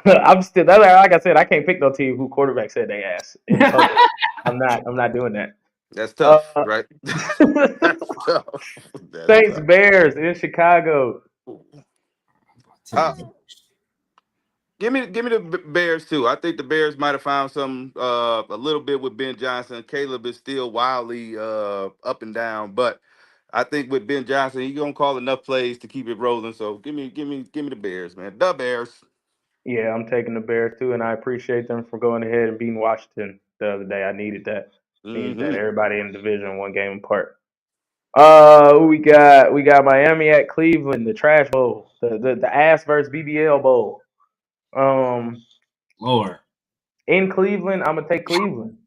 I'm still like I said, I can't pick no team who quarterback said they ass in public. I'm not doing that. That's tough, Uh, right? That's tough. That's Saints tough. Bears in Chicago. Uh, Take give me the Bears too. I think the Bears might have found some a little bit with Ben Johnson. Caleb is still wildly up and down, but I think with Ben Johnson, he's gonna call enough plays to keep it rolling. So give me the Bears, man. The Bears. Yeah, I'm taking the Bears too, and I appreciate them for going ahead and beating Washington the other day. I needed that. Needed that. Mm-hmm. Everybody in the division one game apart. We got Miami at Cleveland, the trash bowl, the ass versus BBL bowl. Um, Lord. in Cleveland, I'm gonna take Cleveland.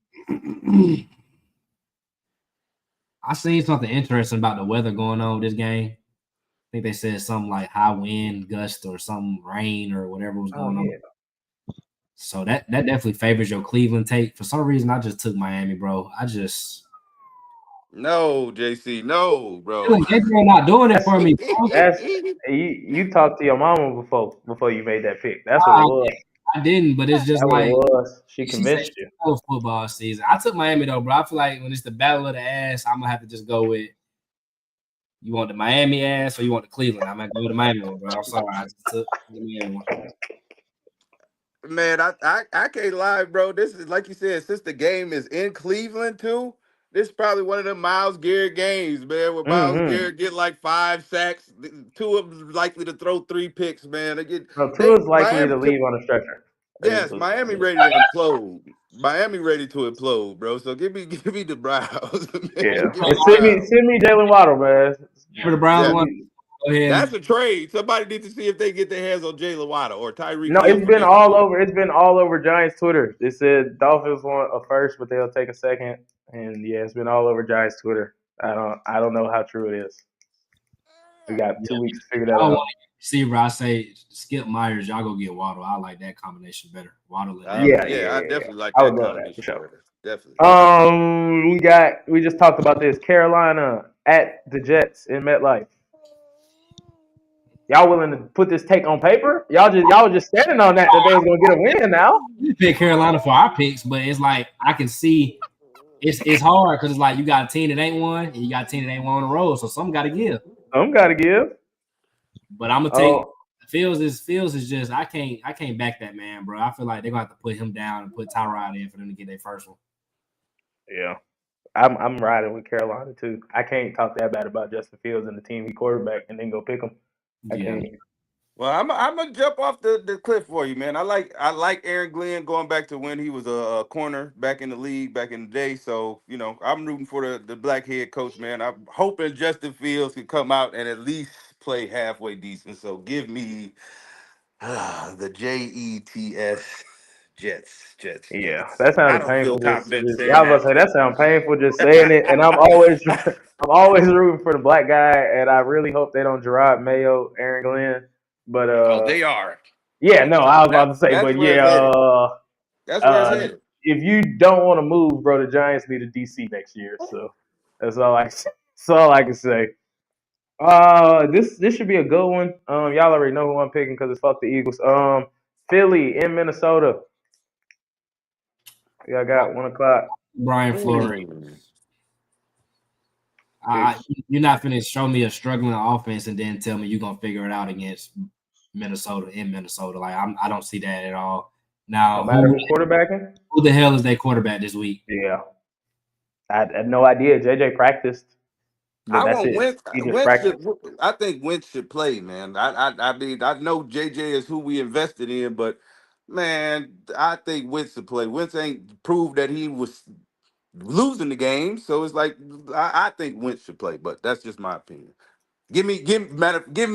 I seen something interesting about the weather going on this game. I think they said something like high wind gust or some rain or whatever was Oh going on. yeah. So that definitely favors your Cleveland take. For some reason, I just took Miami, bro. I just No, JC, no, bro. they're not doing it That's for me, bro. that's you talked to your mama before you made that pick. That's what it Nah, was. I didn't, but it's just That's what it like was. She she said convinced you. it's football season. I took Miami though, bro. I feel like when it's the battle of the ass, I'm gonna have to just go with you want the Miami ass or you want the Cleveland. I'm gonna go with the Miami one, bro. I'm sorry, I just took the Miami one. Man, I can't lie, bro. This is like you said, since the game is in Cleveland too. This is probably one of the Miles Garrett games, man. Where Miles Mm-hmm. Garrett get like 5 sacks, two of them likely to throw 3 picks. Man, No, Tua they is likely Miami. to leave on a stretcher. Yes, Miami ready to implode. Miami ready to implode, bro. So give me the Browns, man. Yeah. Give me And the send Browns. me Jalen Waddle, man. For the Browns Send Yeah, one, me. go ahead that's and a trade. Somebody need to see if they get their hands on Jalen Waddle or Tyreek No, Hill it's for been next all year. over. It's been all over Giants Twitter. They said Dolphins want a first, but they'll take a second. And yeah, it's been all over Giants Twitter. I don't know how true it is. We got yeah, 2 weeks to figure if that y'all out. want to receiver, I say Skip Myers, y'all go get Waddle. I like that combination better. Waddle and that. Yeah, yeah, Yeah, I yeah, yeah. definitely like I would that love that for combination sure. better. Definitely. We just talked about this. Carolina at the Jets in MetLife. Y'all willing to put this take on paper? Y'all just standing on that they was gonna get a win now. We pick Carolina for our picks, but it's like I can see it's hard because it's like you got a team that ain't won and you got a team that ain't won on the road, so some got to give. Some gotta give. But I'm gonna take Oh Fields is just I can't back that man, bro. I feel like they're gonna have to put him down and put Tyrod in for them to get their first one. yeah. I'm riding with Carolina too. I can't talk that bad about Justin Fields and the team he quarterback and then go pick him. I Yeah, can't. Well, I'm gonna jump off the cliff for you, man. I like Aaron Glenn going back to when he was a corner back in the league back in the day. So I'm rooting for the black head coach, man. I'm hoping Justin Fields can come out and at least play halfway decent. So give me the Yeah, Jets. that I sounded don't feel painful. confident Yeah, I saying was that. about to say that sounds painful just saying it, and I'm always rooting for the black guy, and I really hope they don't Gerard Mayo, Aaron Glenn. But Oh, they are. yeah, no, I was about to say, That's but where yeah, it's headed. That's where it's uh, headed. if you don't want to move, bro, the Giants need a DC next year. So that's all I can say. This should be a good one. Y'all already know who I'm picking because it's fuck the Eagles. Philly in Minnesota. Y'all got 1 o'clock. Brian Flores. Mm. I, you're not finna show me a struggling offense and then tell me you're gonna figure it out against Minnesota in Minnesota. Like I don't see that at all. No Now, matter who quarterbacking. who the hell is their quarterback this week? Yeah, I had no idea. JJ practiced, but I that's want it. Wentz. He just Wentz practiced. should. I think Wentz should play, man. I mean, I know JJ is who we invested in, but man, I think Wentz should play. Wentz ain't proved that he was losing the game, so it's like I think Wentz should play. But that's just my opinion. Give me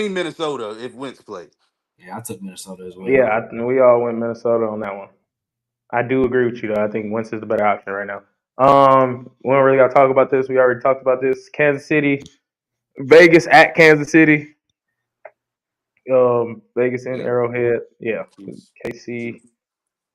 Minnesota if Wentz plays. Yeah, I took Minnesota as well. Yeah, we all went Minnesota on that one. I do agree with you though. I think Wentz is the better option right now. We don't really got to talk about this. We already talked about this. Kansas City, Vegas at Kansas City. Vegas in Yeah. Arrowhead. Yeah, Chiefs. KC.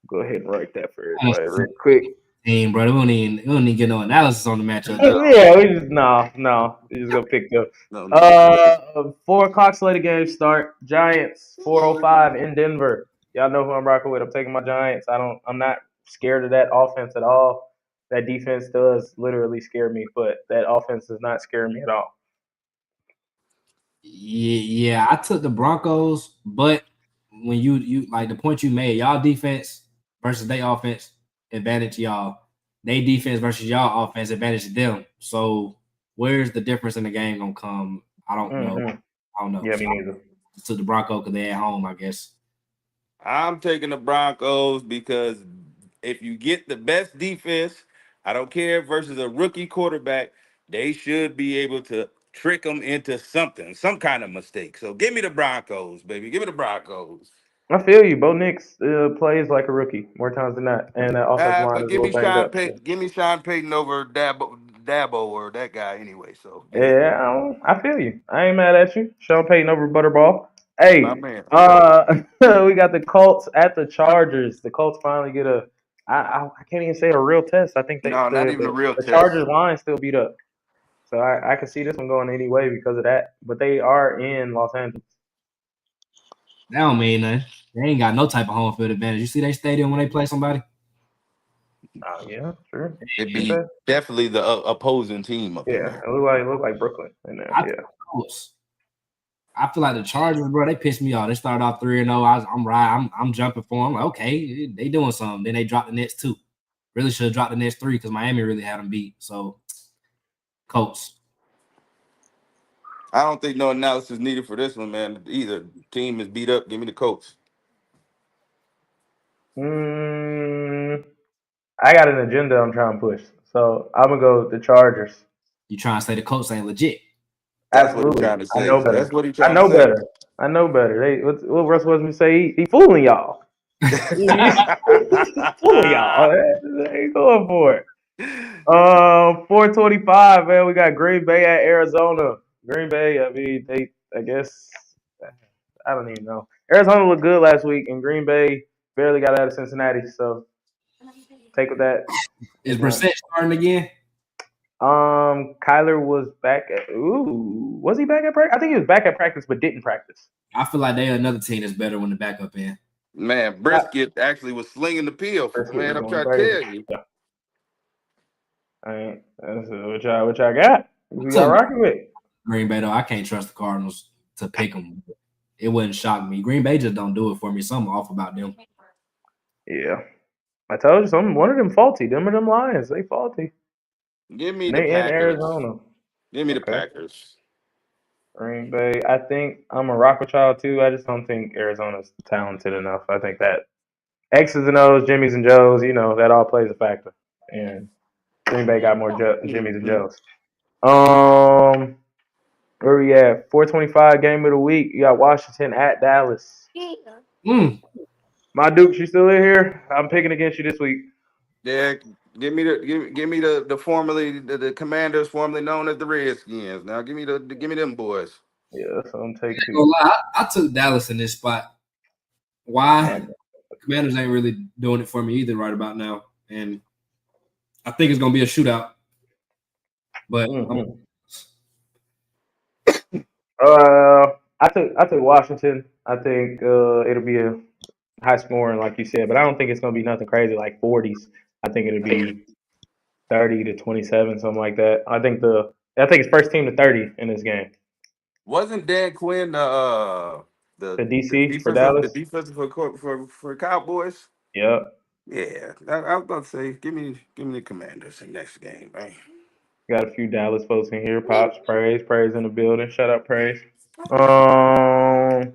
Go ahead and write that for Honestly, everybody real quick. team, bro. We don't even get no analysis on the matchup. Just No, Yeah, we just no. We just gonna pick them. no. 4 o'clock slated games start. Giants 4:05 in Denver. Y'all know who I'm rocking with. I'm taking my Giants. I'm not scared of that offense at all. That defense does literally scare me, but that offense does not scare me at all. yeah, I took the Broncos, but when you like the point you made, y'all defense versus they offense advantage y'all. They defense versus y'all offense advantage them. So where's the difference in the game gonna come? I don't know. Mm-hmm. I don't know. Yeah, So me neither. I took the Broncos because they at home, I guess. I'm taking the Broncos because if you get the best defense, I don't care versus a rookie quarterback, they should be able to trick them into something, some kind of mistake. So give me the Broncos, baby. Give me the Broncos. I feel you. Bo Nix plays like a rookie more times than not, and that offensive line But is a little banged up. So. Give me Sean Payton over Dabo or that guy anyway. So yeah, Yeah, I feel you. I ain't mad at you. Sean Payton over Butterball. my Hey, man. we got the Colts at the Chargers. The Colts finally get a. I can't even say a real test. I think No, not even a real the test. Chargers line still beat up. So I can see this one going any way because of that. But they are in Los Angeles. That don't mean nothing. They ain't got no type of home field advantage. You see they stadium when they play somebody? Oh yeah, sure. It'd be Okay. definitely the opposing team up in Yeah, there. it look like Brooklyn in there. I think Yeah. close. I feel like the Chargers, bro, they pissed me off. They started off 3-0. I'm right. I'm jumping for them. I'm like, okay, they doing something. Then they dropped the next two. Really should have dropped the next three because Miami really had them beat. So, Colts. I don't think no analysis needed for this one, man. Either team is beat up. Give me the Colts. Mm, I got an agenda I'm trying to push, so I'm gonna go with the Chargers. You trying to say the Colts ain't legit? That's what he's Absolutely, trying to I say. know That's better. what he's I trying to know say. better. I know better. What Russell Westbrook say? He fooling y'all. He fooling y'all. They ain't going for it. 425, man. We got Green Bay at Arizona. Green Bay. I mean, they. I guess I don't even know. Arizona looked good last week, and Green Bay barely got out of Cincinnati. So take with that. Is Brissett starting again? Kyler was back at. Ooh, was he back at practice? I think he was back at practice, but didn't practice. I feel like they're another team that's better when the backup in. Man, Not Brisket actually was slinging the pill. Brisket Man, was I'm going trying to crazy. tell you. Yeah, I ain't. That's what y'all got. I We got took rocking with. Green Bay though. I can't trust the Cardinals to pick them. It wouldn't shock me. Green Bay just don't do it for me. Something off about them. Yeah, I told you something. One of them faulty. Them or them Lions. They faulty. Give me And the they in Packers. Arizona. Give me the Okay. Packers. Green Bay. I think I'm a rock with y'all too. I just don't think Arizona's talented enough. I think that X's and O's, Jimmys and Joes, that all plays a factor. And Green Bay got more Jimmys and Mhm. Joes. Um, where we at? 425 game of the week. You got Washington at Dallas. Mm. My Dukes, you still in here? I'm picking against you this week. Yeah, give me the formerly the Commanders, formerly known as the Redskins. Now give me them boys. Yeah, so I'm take Ain't two. gonna lie, I took Dallas in this spot. Why? And, Commanders ain't really doing it for me either right about now, and I think it's gonna be a shootout. But mm-hmm. I took Washington. I think it'll be a high scoring, like you said, but I don't think it's gonna be nothing crazy like 40s. I think it'll be 30-27, something like that. I think it's first team to 30 in this game. Wasn't Dan Quinn The DC for Dallas. defensive for Cowboys? Yep. Yeah, I was about to say give me the Commanders in next game, man. Got a few Dallas folks in here. Pops, praise in the building. Shut up, praise. Um.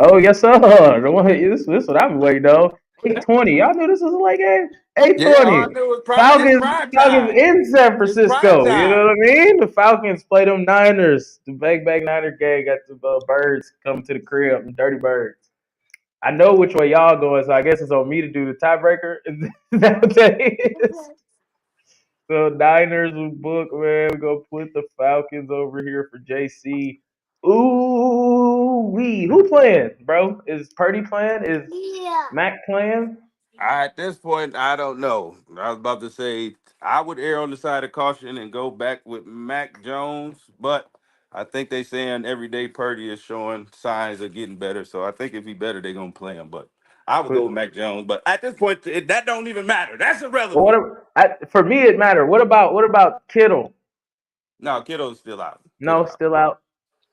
Oh yes, sir. This what I've been waiting on. 8:20. Y'all knew this was a late game. Yeah, all I 8:20. knew was it's Falcons. prime Falcons time. in San It's prime Francisco. You know time. what I mean? The Falcons play them Niners. The back Niner gang got the birds coming to the crib. Them dirty birds. I know which way y'all going, so I guess it's on me to do the tiebreaker. Is that what that is? So Niners will book, man. We gonna put the Falcons over here for JC. Ooh, who playing, bro? Is Purdy playing? Is Mac playing? At this point, I don't know. I was about to say I would err on the side of caution and go back with Mac Jones, but I think they saying every day Purdy is showing signs of getting better. So I think if he better, they're gonna play him. But I would But go with Mac Jones. But at this point, that don't even matter. That's what? irrelevant. For me, it matter. What about Kittle? No, Kittle's still out. No, Kittle out. still out.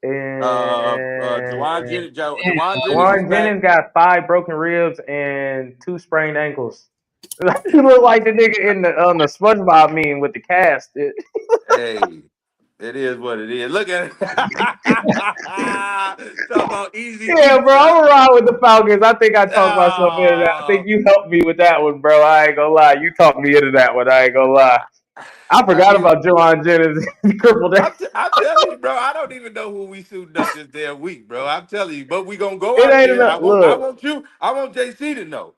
And and, Jawan Jennings is Juwan back. Jennings got 5 broken ribs and 2 sprained ankles. He look like the nigga in the on the SpongeBob meme with the cast. Hey, it is what it is. Look at it. Talk about easy Yeah, bro, pizza. I'm around with the Falcons. I think I talked myself into that. I think Oh, you helped me with that one, bro. I ain't gonna lie. You talked me into that one. I ain't gonna lie. I I forgot give about Juwan Jennings crippled. I'm telling you, bro. I don't even know who we suiting up this damn week, bro. I'm telling you, but we gonna go It out ain't there. enough. Look, I want JC to know.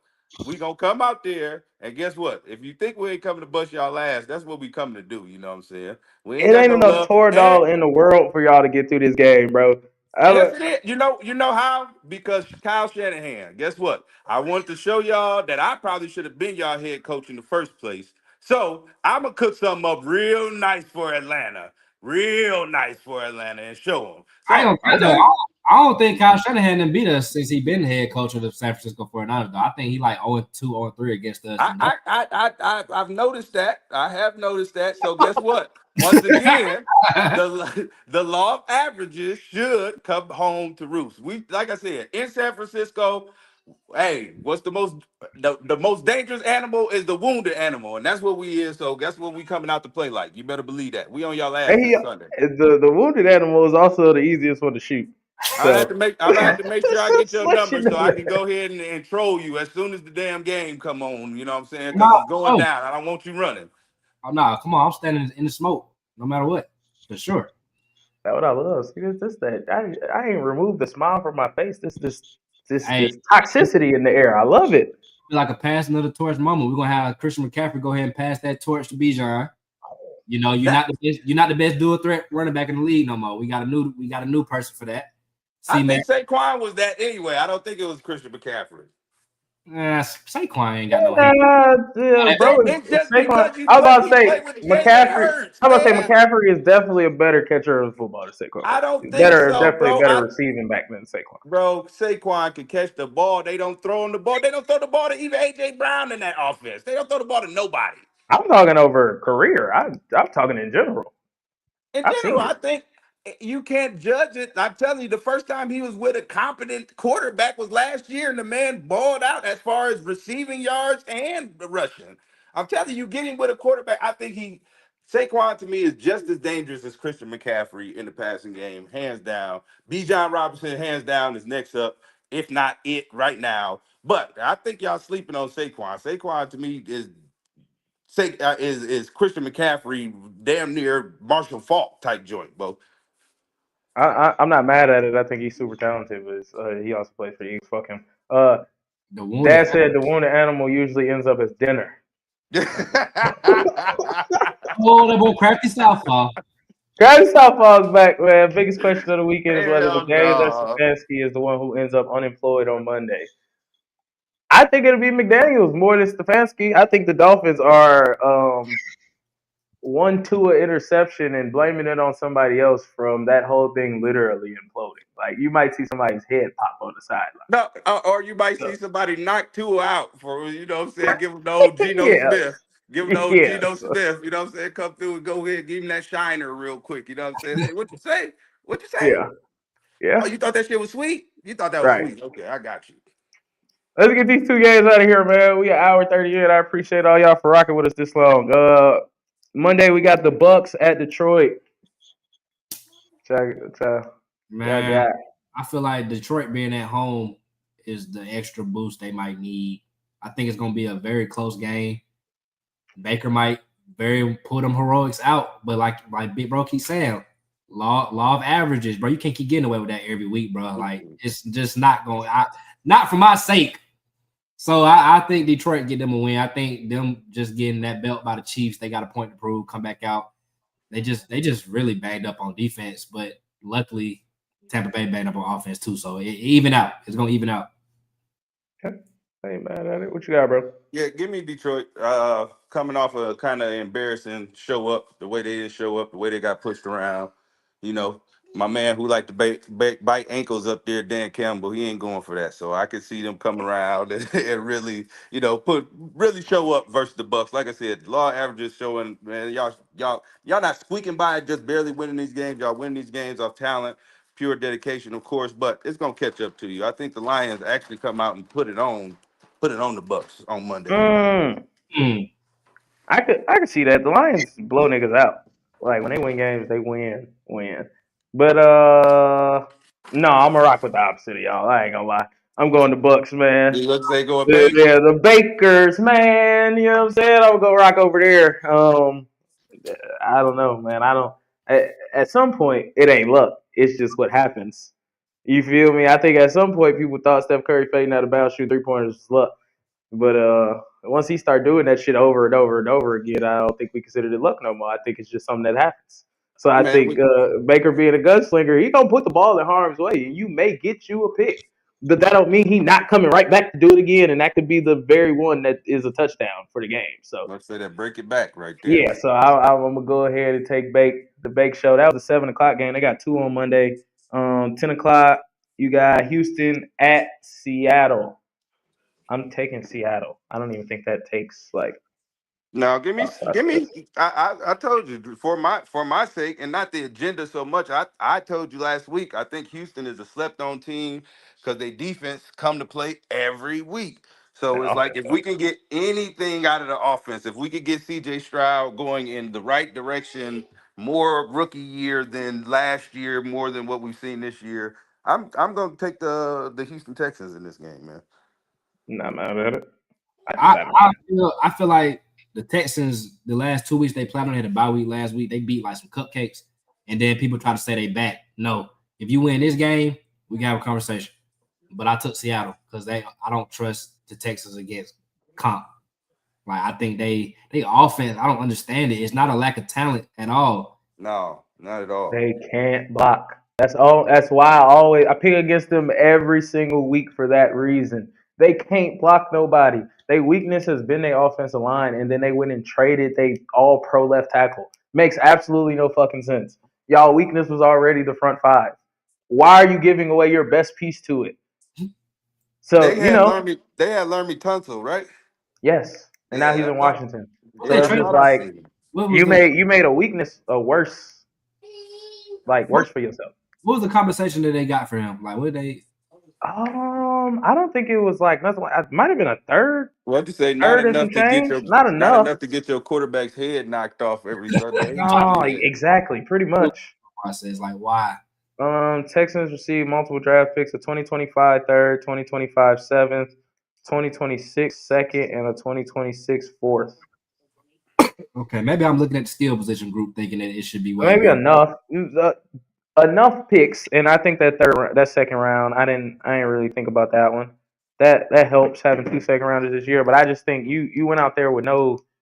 We gonna come out there, and guess what? If you think we ain't coming to bust y'all ass, that's what we coming to do. You know what I'm saying? We ain't It got ain't no enough love. Toradol in the world for y'all to get through this game, bro. Yes, it is. You know how? Because Kyle Shanahan. Guess what? I wanted to show y'all that I probably should have been y'all head coach in the first place. So I'm gonna cook something up real nice for Atlanta, and show them. I ain't So I gonna count tell though. you, I don't think Kyle Shanahan done beat us since he been head coach of the San Francisco 49ers. Though I think he like 0-2, 0-3 against us. I, No. I, I, I've noticed that. I have noticed that. So guess what? Once again, the law of averages should come home to roost. We, like I said, in San Francisco. Hey, what's the most dangerous animal is the wounded animal, and that's what we is. So that's what we coming out to play like. You better believe that. We on y'all ass And this Sunday. the wounded animal is also the easiest one to shoot. So I'm gonna have to make sure I get just your let you number so know I can that. go ahead and troll you as soon as the damn game come on. You know what I'm saying? Because No, it's going oh, down. I don't want you running. oh no, come on, I'm standing in the smoke, no matter what, for sure. That's what I love. See, this that I ain't removed the smile from my face. Hey, This toxicity in the air. I love it. like a passing of the torch moment. We're gonna have Christian McCaffrey go ahead and pass that torch to Bijan. You know, That you're not the best dual threat running back in the league no more. We got a new person for that. I C Mac. think Saquon was that anyway. I don't think it was Christian McCaffrey. Saquon ain't got no heat. Yeah, bro. Bro, it's just Saquon. because I was about to he say played with Jalen McCaffrey. Hurts, I was about to say man. McCaffrey is definitely a better catcher of football than Saquon I Barkley. don't think so, Definitely bro. better receiving back than Saquon. Bro, Saquon can catch the ball. They don't throw him the ball. They don't throw the ball to even AJ Brown in that offense. They don't throw the ball to nobody. I'm talking over career. I'm talking in general. In I've general, seen I it. think you can't judge it. I'm telling you, the first time he was with a competent quarterback was last year, and the man balled out as far as receiving yards and rushing. I'm telling you, getting with a quarterback, I think Saquon to me is just as dangerous as Christian McCaffrey in the passing game, hands down. Bijan Robinson, hands down, is next up, if not it right now. But I think y'all sleeping on Saquon. Saquon to me is Christian McCaffrey damn near Marshall Faulk type joint, bro. I'm not mad at it. I think he's super talented, but he also plays for the Eagles. Fuck him. The wounded. Dad said the wounded animal usually ends up as dinner. Oh, that boy crafty southpaw. Travis Southpaw's back, man. Biggest question of the weekend is whether Hell McDaniels or no. Stefanski is the one who ends up unemployed on Monday. I think it'll be McDaniels more than Stefanski. I think the Dolphins are one Tua interception and blaming it on somebody else from that whole thing literally imploding. Like you might see somebody's head pop on the sideline. No, or you might So, see somebody knock two out for, you know what I'm saying, give him the old Geno yeah, Smith. Give him the old yeah, Geno Smith, you know what I'm saying? Come through and go ahead, give him that shiner real quick, you know what I'm saying? Say, what you say? What you say? yeah, Oh, yeah. you thought that shit was sweet? You thought that was Right. sweet. Okay, I got you. Let's get these two games out of here, man. We an hour 30 in. I appreciate all y'all for rocking with us this long. Monday we got the Bucks at Detroit. Y'all Man, got. I feel like Detroit being at home is the extra boost they might need. I think it's gonna be a very close game. Baker might very pull them heroics out, but like Big Bro keeps saying, law of averages, bro. You can't keep getting away with that every week, bro. Like it's just not going. Not for my sake. So I think Detroit get them a win. I think them just getting that belt by the Chiefs. They got a point to prove. Come back out. They just really banged up on defense, but luckily Tampa Bay banged up on offense too. So it even out. It's gonna even out. I ain't mad at it. What you got, bro? Yeah, give me Detroit. Coming off a kind of embarrassing show up, the way they didn't show up, the way they got pushed around. You know, my man who liked to bite ankles up there, Dan Campbell, he ain't going for that. So I could see them coming around and really, really show up versus the Bucks. Like I said, law averages showing, man, y'all not squeaking by, just barely winning these games. Y'all winning these games off talent, pure dedication, of course, but it's gonna catch up to you. I think the Lions actually come out and put it on the Bucks on Monday. Mm, Mm. I could see that. The Lions blow niggas out. Like when they win games, they win. But no, I'm gonna rock with the opposite of y'all. I ain't gonna lie. I'm going to Bucks, man. You look say go a Yeah, bake. yeah, the Bakers, man. You know what I'm saying? I'm gonna go rock over there. I don't know, man. I don't. At some point, it ain't luck. It's just what happens. You feel me? I think at some point people thought Steph Curry fading out of bounds shooting 3 pointers was luck. But once he start doing that shit over and over and over again, I don't think we consider it luck no more. I think it's just something that happens. So Hey I man, think Baker being a gunslinger, he gonna put the ball in harm's way, and you may get you a pick. But that don't mean he not coming right back to do it again, and that could be the very one that is a touchdown for the game. So let's say that break it back right there. yeah, so I'm gonna go ahead and take the Bake Show. That was a 7 o'clock game. They got two on Monday. 10 o'clock. You got Houston at Seattle. I'm taking Seattle. I don't even think that takes like Now, outside give of me. this. I told you for my sake, and not the agenda so much. I told you last week. I think Houston is a slept on team because they defense come to play every week. And So it's like offense, if though. we can get anything out of the offense, if we could get C.J. Stroud going in the right direction, more rookie year than last year, more than what we've seen this year. I'm going to take the Houston Texans in this game, man. Not mad at it. I, I I feel like the Texans the last 2 weeks they played on had a bye week last week. They beat like some cupcakes, and then people try to say they back. No, if you win this game, we can have a conversation. But I took Seattle because I don't trust the Texans against comp. Like I think they offense. I don't understand it. It's not a lack of talent at all. No, not at all. they can't block. That's all. That's why I pick against them every single week for that reason. They can't block nobody. Their weakness has been their offensive line, and then they went and traded they all pro left tackle. Makes absolutely no fucking sense. Y'all weakness was already the front five. Why are you giving away your best piece to it? So They had learned me Tunsil, right? yes, and now he's Yeah, in Washington. What So they yeah, it's I traded? just thought I like seen him. What was the you made a weakness a worse what, worse for yourself. what was the compensation that they got for him? Like what they I don't think it was like nothing. It might have been a What you say? third and some change. Not Not enough. enough to get your quarterback's head knocked off every Sunday. No, exactly, pretty much. process? Like why? Texans received multiple draft picks: a 2025 third, 2025 seventh, 2026 second, and a 2026 fourth. Okay, maybe I'm looking at the skill position group thinking that it should be way Maybe more. enough picks, and I think that second round, I didn't really think about that one. That helps having two second rounders this year, but I just think you went out there with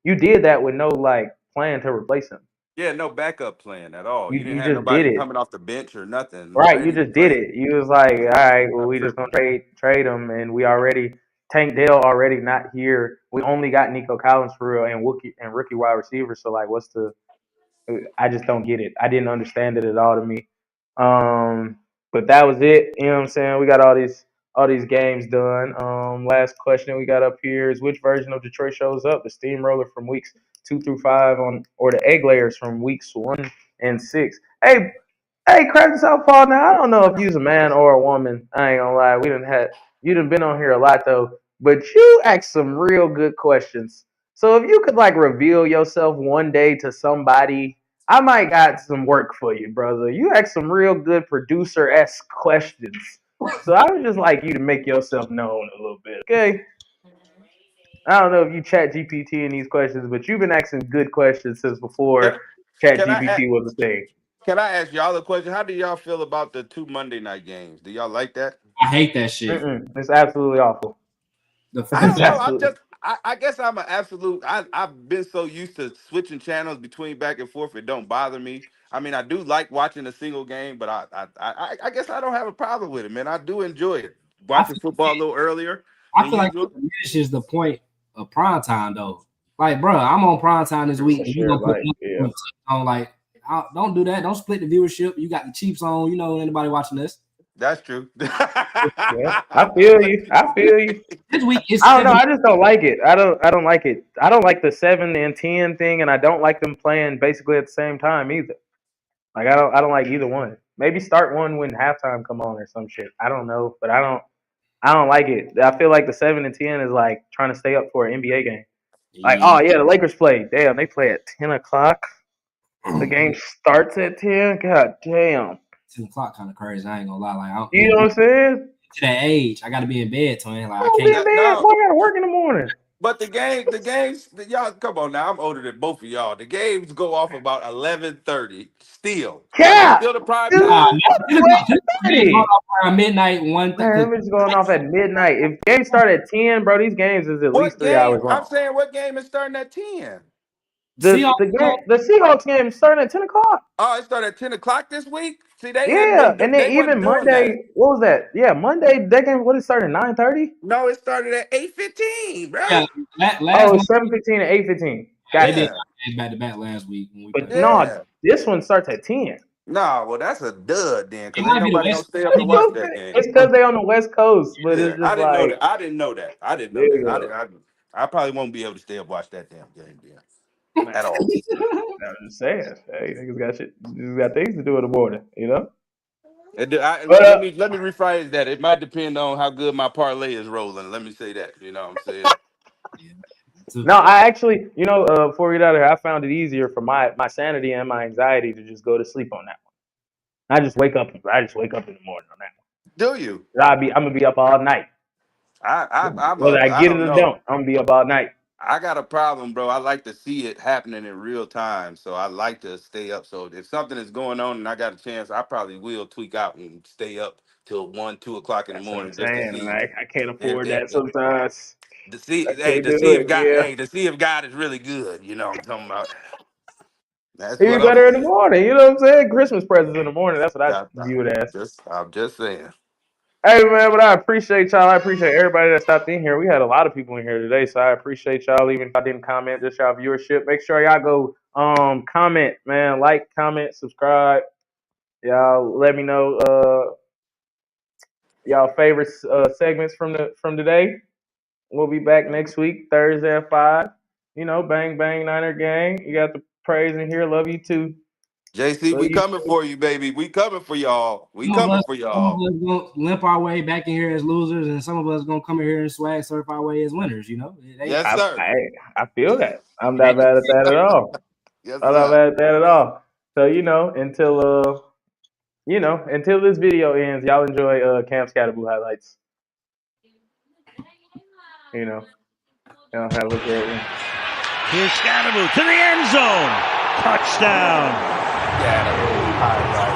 you did that with no like plan to replace him. Yeah, no backup plan at all. You didn't You have just did nobody it. coming off the bench or nothing Right, you ready to just did play. it. You was like, all right, well, I'm we just gonna tripping. trade him, and we already Tank Dell already not here. We only got Nico Collins for real and rookie wide receiver. So like, what's the I just don't get it. I didn't understand it at all to me. But that was it. You know what I'm saying? We got all these games done. Last question we got up here is which version of Detroit shows up? The steamroller from weeks 2 through 5 or the egg layers from weeks 1 and 6. Hey, Craig Southpaw. Now I don't know if you's a man or a woman. I ain't gonna lie. You done been on here a lot though, but you asked some real good questions. So if you could like reveal yourself one day to somebody, I might got some work for you, brother. You asked some real good producer-esque questions. So I would just like you to make yourself known a little bit, okay? I don't know if you chat GPT in these questions, but you've been asking good questions since Can, before chat can I GPT was a thing. can I ask y'all a question? How do y'all feel about the two Monday night games? Do y'all like that? I hate that shit. It's absolutely awful. I The don't It's know. fact I'm absolutely just. I guess I'm an absolute. I've been so used to switching channels between back and forth. It don't bother me. I mean, I do like watching a single game, but I guess I don't have a problem with it, man. I do enjoy it. I Watching feel, football a little earlier I than feel like usual. it diminishes the point of prime time though. Like, bro, I'm on prime time this week, for and you sure. gonna put Like, me yeah, on like, don't do that. Don't split the viewership. You got the Chiefs on. You know anybody watching this? That's true. yeah. I feel you. I feel you. This week is I don't know. 7. I just don't like it. I don't like it. I don't like the 7 and 10 thing, and I don't like them playing basically at the same time either. Like I don't like either one. Maybe start one when halftime come on or some shit. I don't know, but I don't like it. I feel like the 7 and 10 is like trying to stay up for an NBA game. Like, Yeah, oh yeah, the Lakers play. Damn, they play at 10 o'clock. The game starts at 10. God damn. 10 o'clock kind of crazy. I ain't gonna lie. Like, You know what I'm saying? to that age, I got to be in bed, twin. Like, I I don't be can't. in bed. No, Boy, I gotta work in the morning. But the games, y'all come on now. I'm older than both of y'all. The games go off about 11:30. Still, are they Yeah, still the prime this is Nah, time? they going 12:30. off around midnight one. Man, them is going off at midnight. If games start at 10, bro, these games is at least What 3 hours game? I'm long. saying, what game is starting at 10? The Seahawks game is starting at 10 o'clock. Oh, it started at 10 o'clock this week. See, Yeah, and then they wasn't even doing that. Monday, what was that? Yeah, Monday they game. What it started 9:30? No, it started at 8:15, Yeah, bruh. last Oh, month 7:15 and 8:15. they did Gotcha. Yeah, back to back last week when we But played. no, yeah. this one starts at 10. No, well, that's a dud then, It because ain't might be the nobody gonna West. stay up I and think it's watch So that game. it's because they on the West Coast, but Yeah, it's I just didn't know like, that. I didn't know that. I didn't know that. yeah, I probably won't be able to stay up watch that damn game then man. at all. I'm just saying, hey, niggas got shit, just got things to do in the morning, you know. But Let me rephrase that. It might depend on how good my parlay is rolling. Let me say that. You know what I'm saying? yeah. So, no, I actually, before we get out of here, I found it easier for my sanity and my anxiety to just go to sleep on that one. I just wake up in the morning on that Do you? one. I'm gonna be up all night. I'm Whether a. I I get it don't or know. don't, I'm gonna be up all night. I got a problem, bro. I like to see it happening in real time, so I like to stay up. So if something is going on and I got a chance, I probably will tweak out and stay up till 1, 2 o'clock in the That's what I'm morning just to saying. see I can't afford if that sometimes. to see, I hey, can't to do see it. if God, Yeah. hey, to see if God is really good. You know what I'm talking about? That's Even what I'm better in the saying. morning. You know what I'm saying? Christmas presents in the morning. That's what I I, view it as. I'm just saying. Hey man, but I appreciate y'all. I appreciate everybody that stopped in here. We had a lot of people in here today, so I appreciate y'all. Even if I didn't comment, just y'all viewership. Make sure y'all go comment, man. Like, comment, subscribe. Y'all let me know y'all favorite segments from today. We'll be back next week, Thursday at 5. Bang bang Niner gang. You got the praise in here. Love you too. JC, Love we you coming too. for you, baby. We coming for y'all. We some of coming us, for some of y'all. us gonna limp our way back in here as losers, and some of us gonna come in here and swag surf our way as winners. It ain't. Yes, I, sir. I I feel that. I'm It not ain't mad at that at all. Yes, I'm not sir. mad at that at all. So until this video ends, y'all enjoy Cam Scatterboo highlights. You know, y'all have a great one. Here's Scatterboo to the end zone. Touchdown. Scatterboo highlight.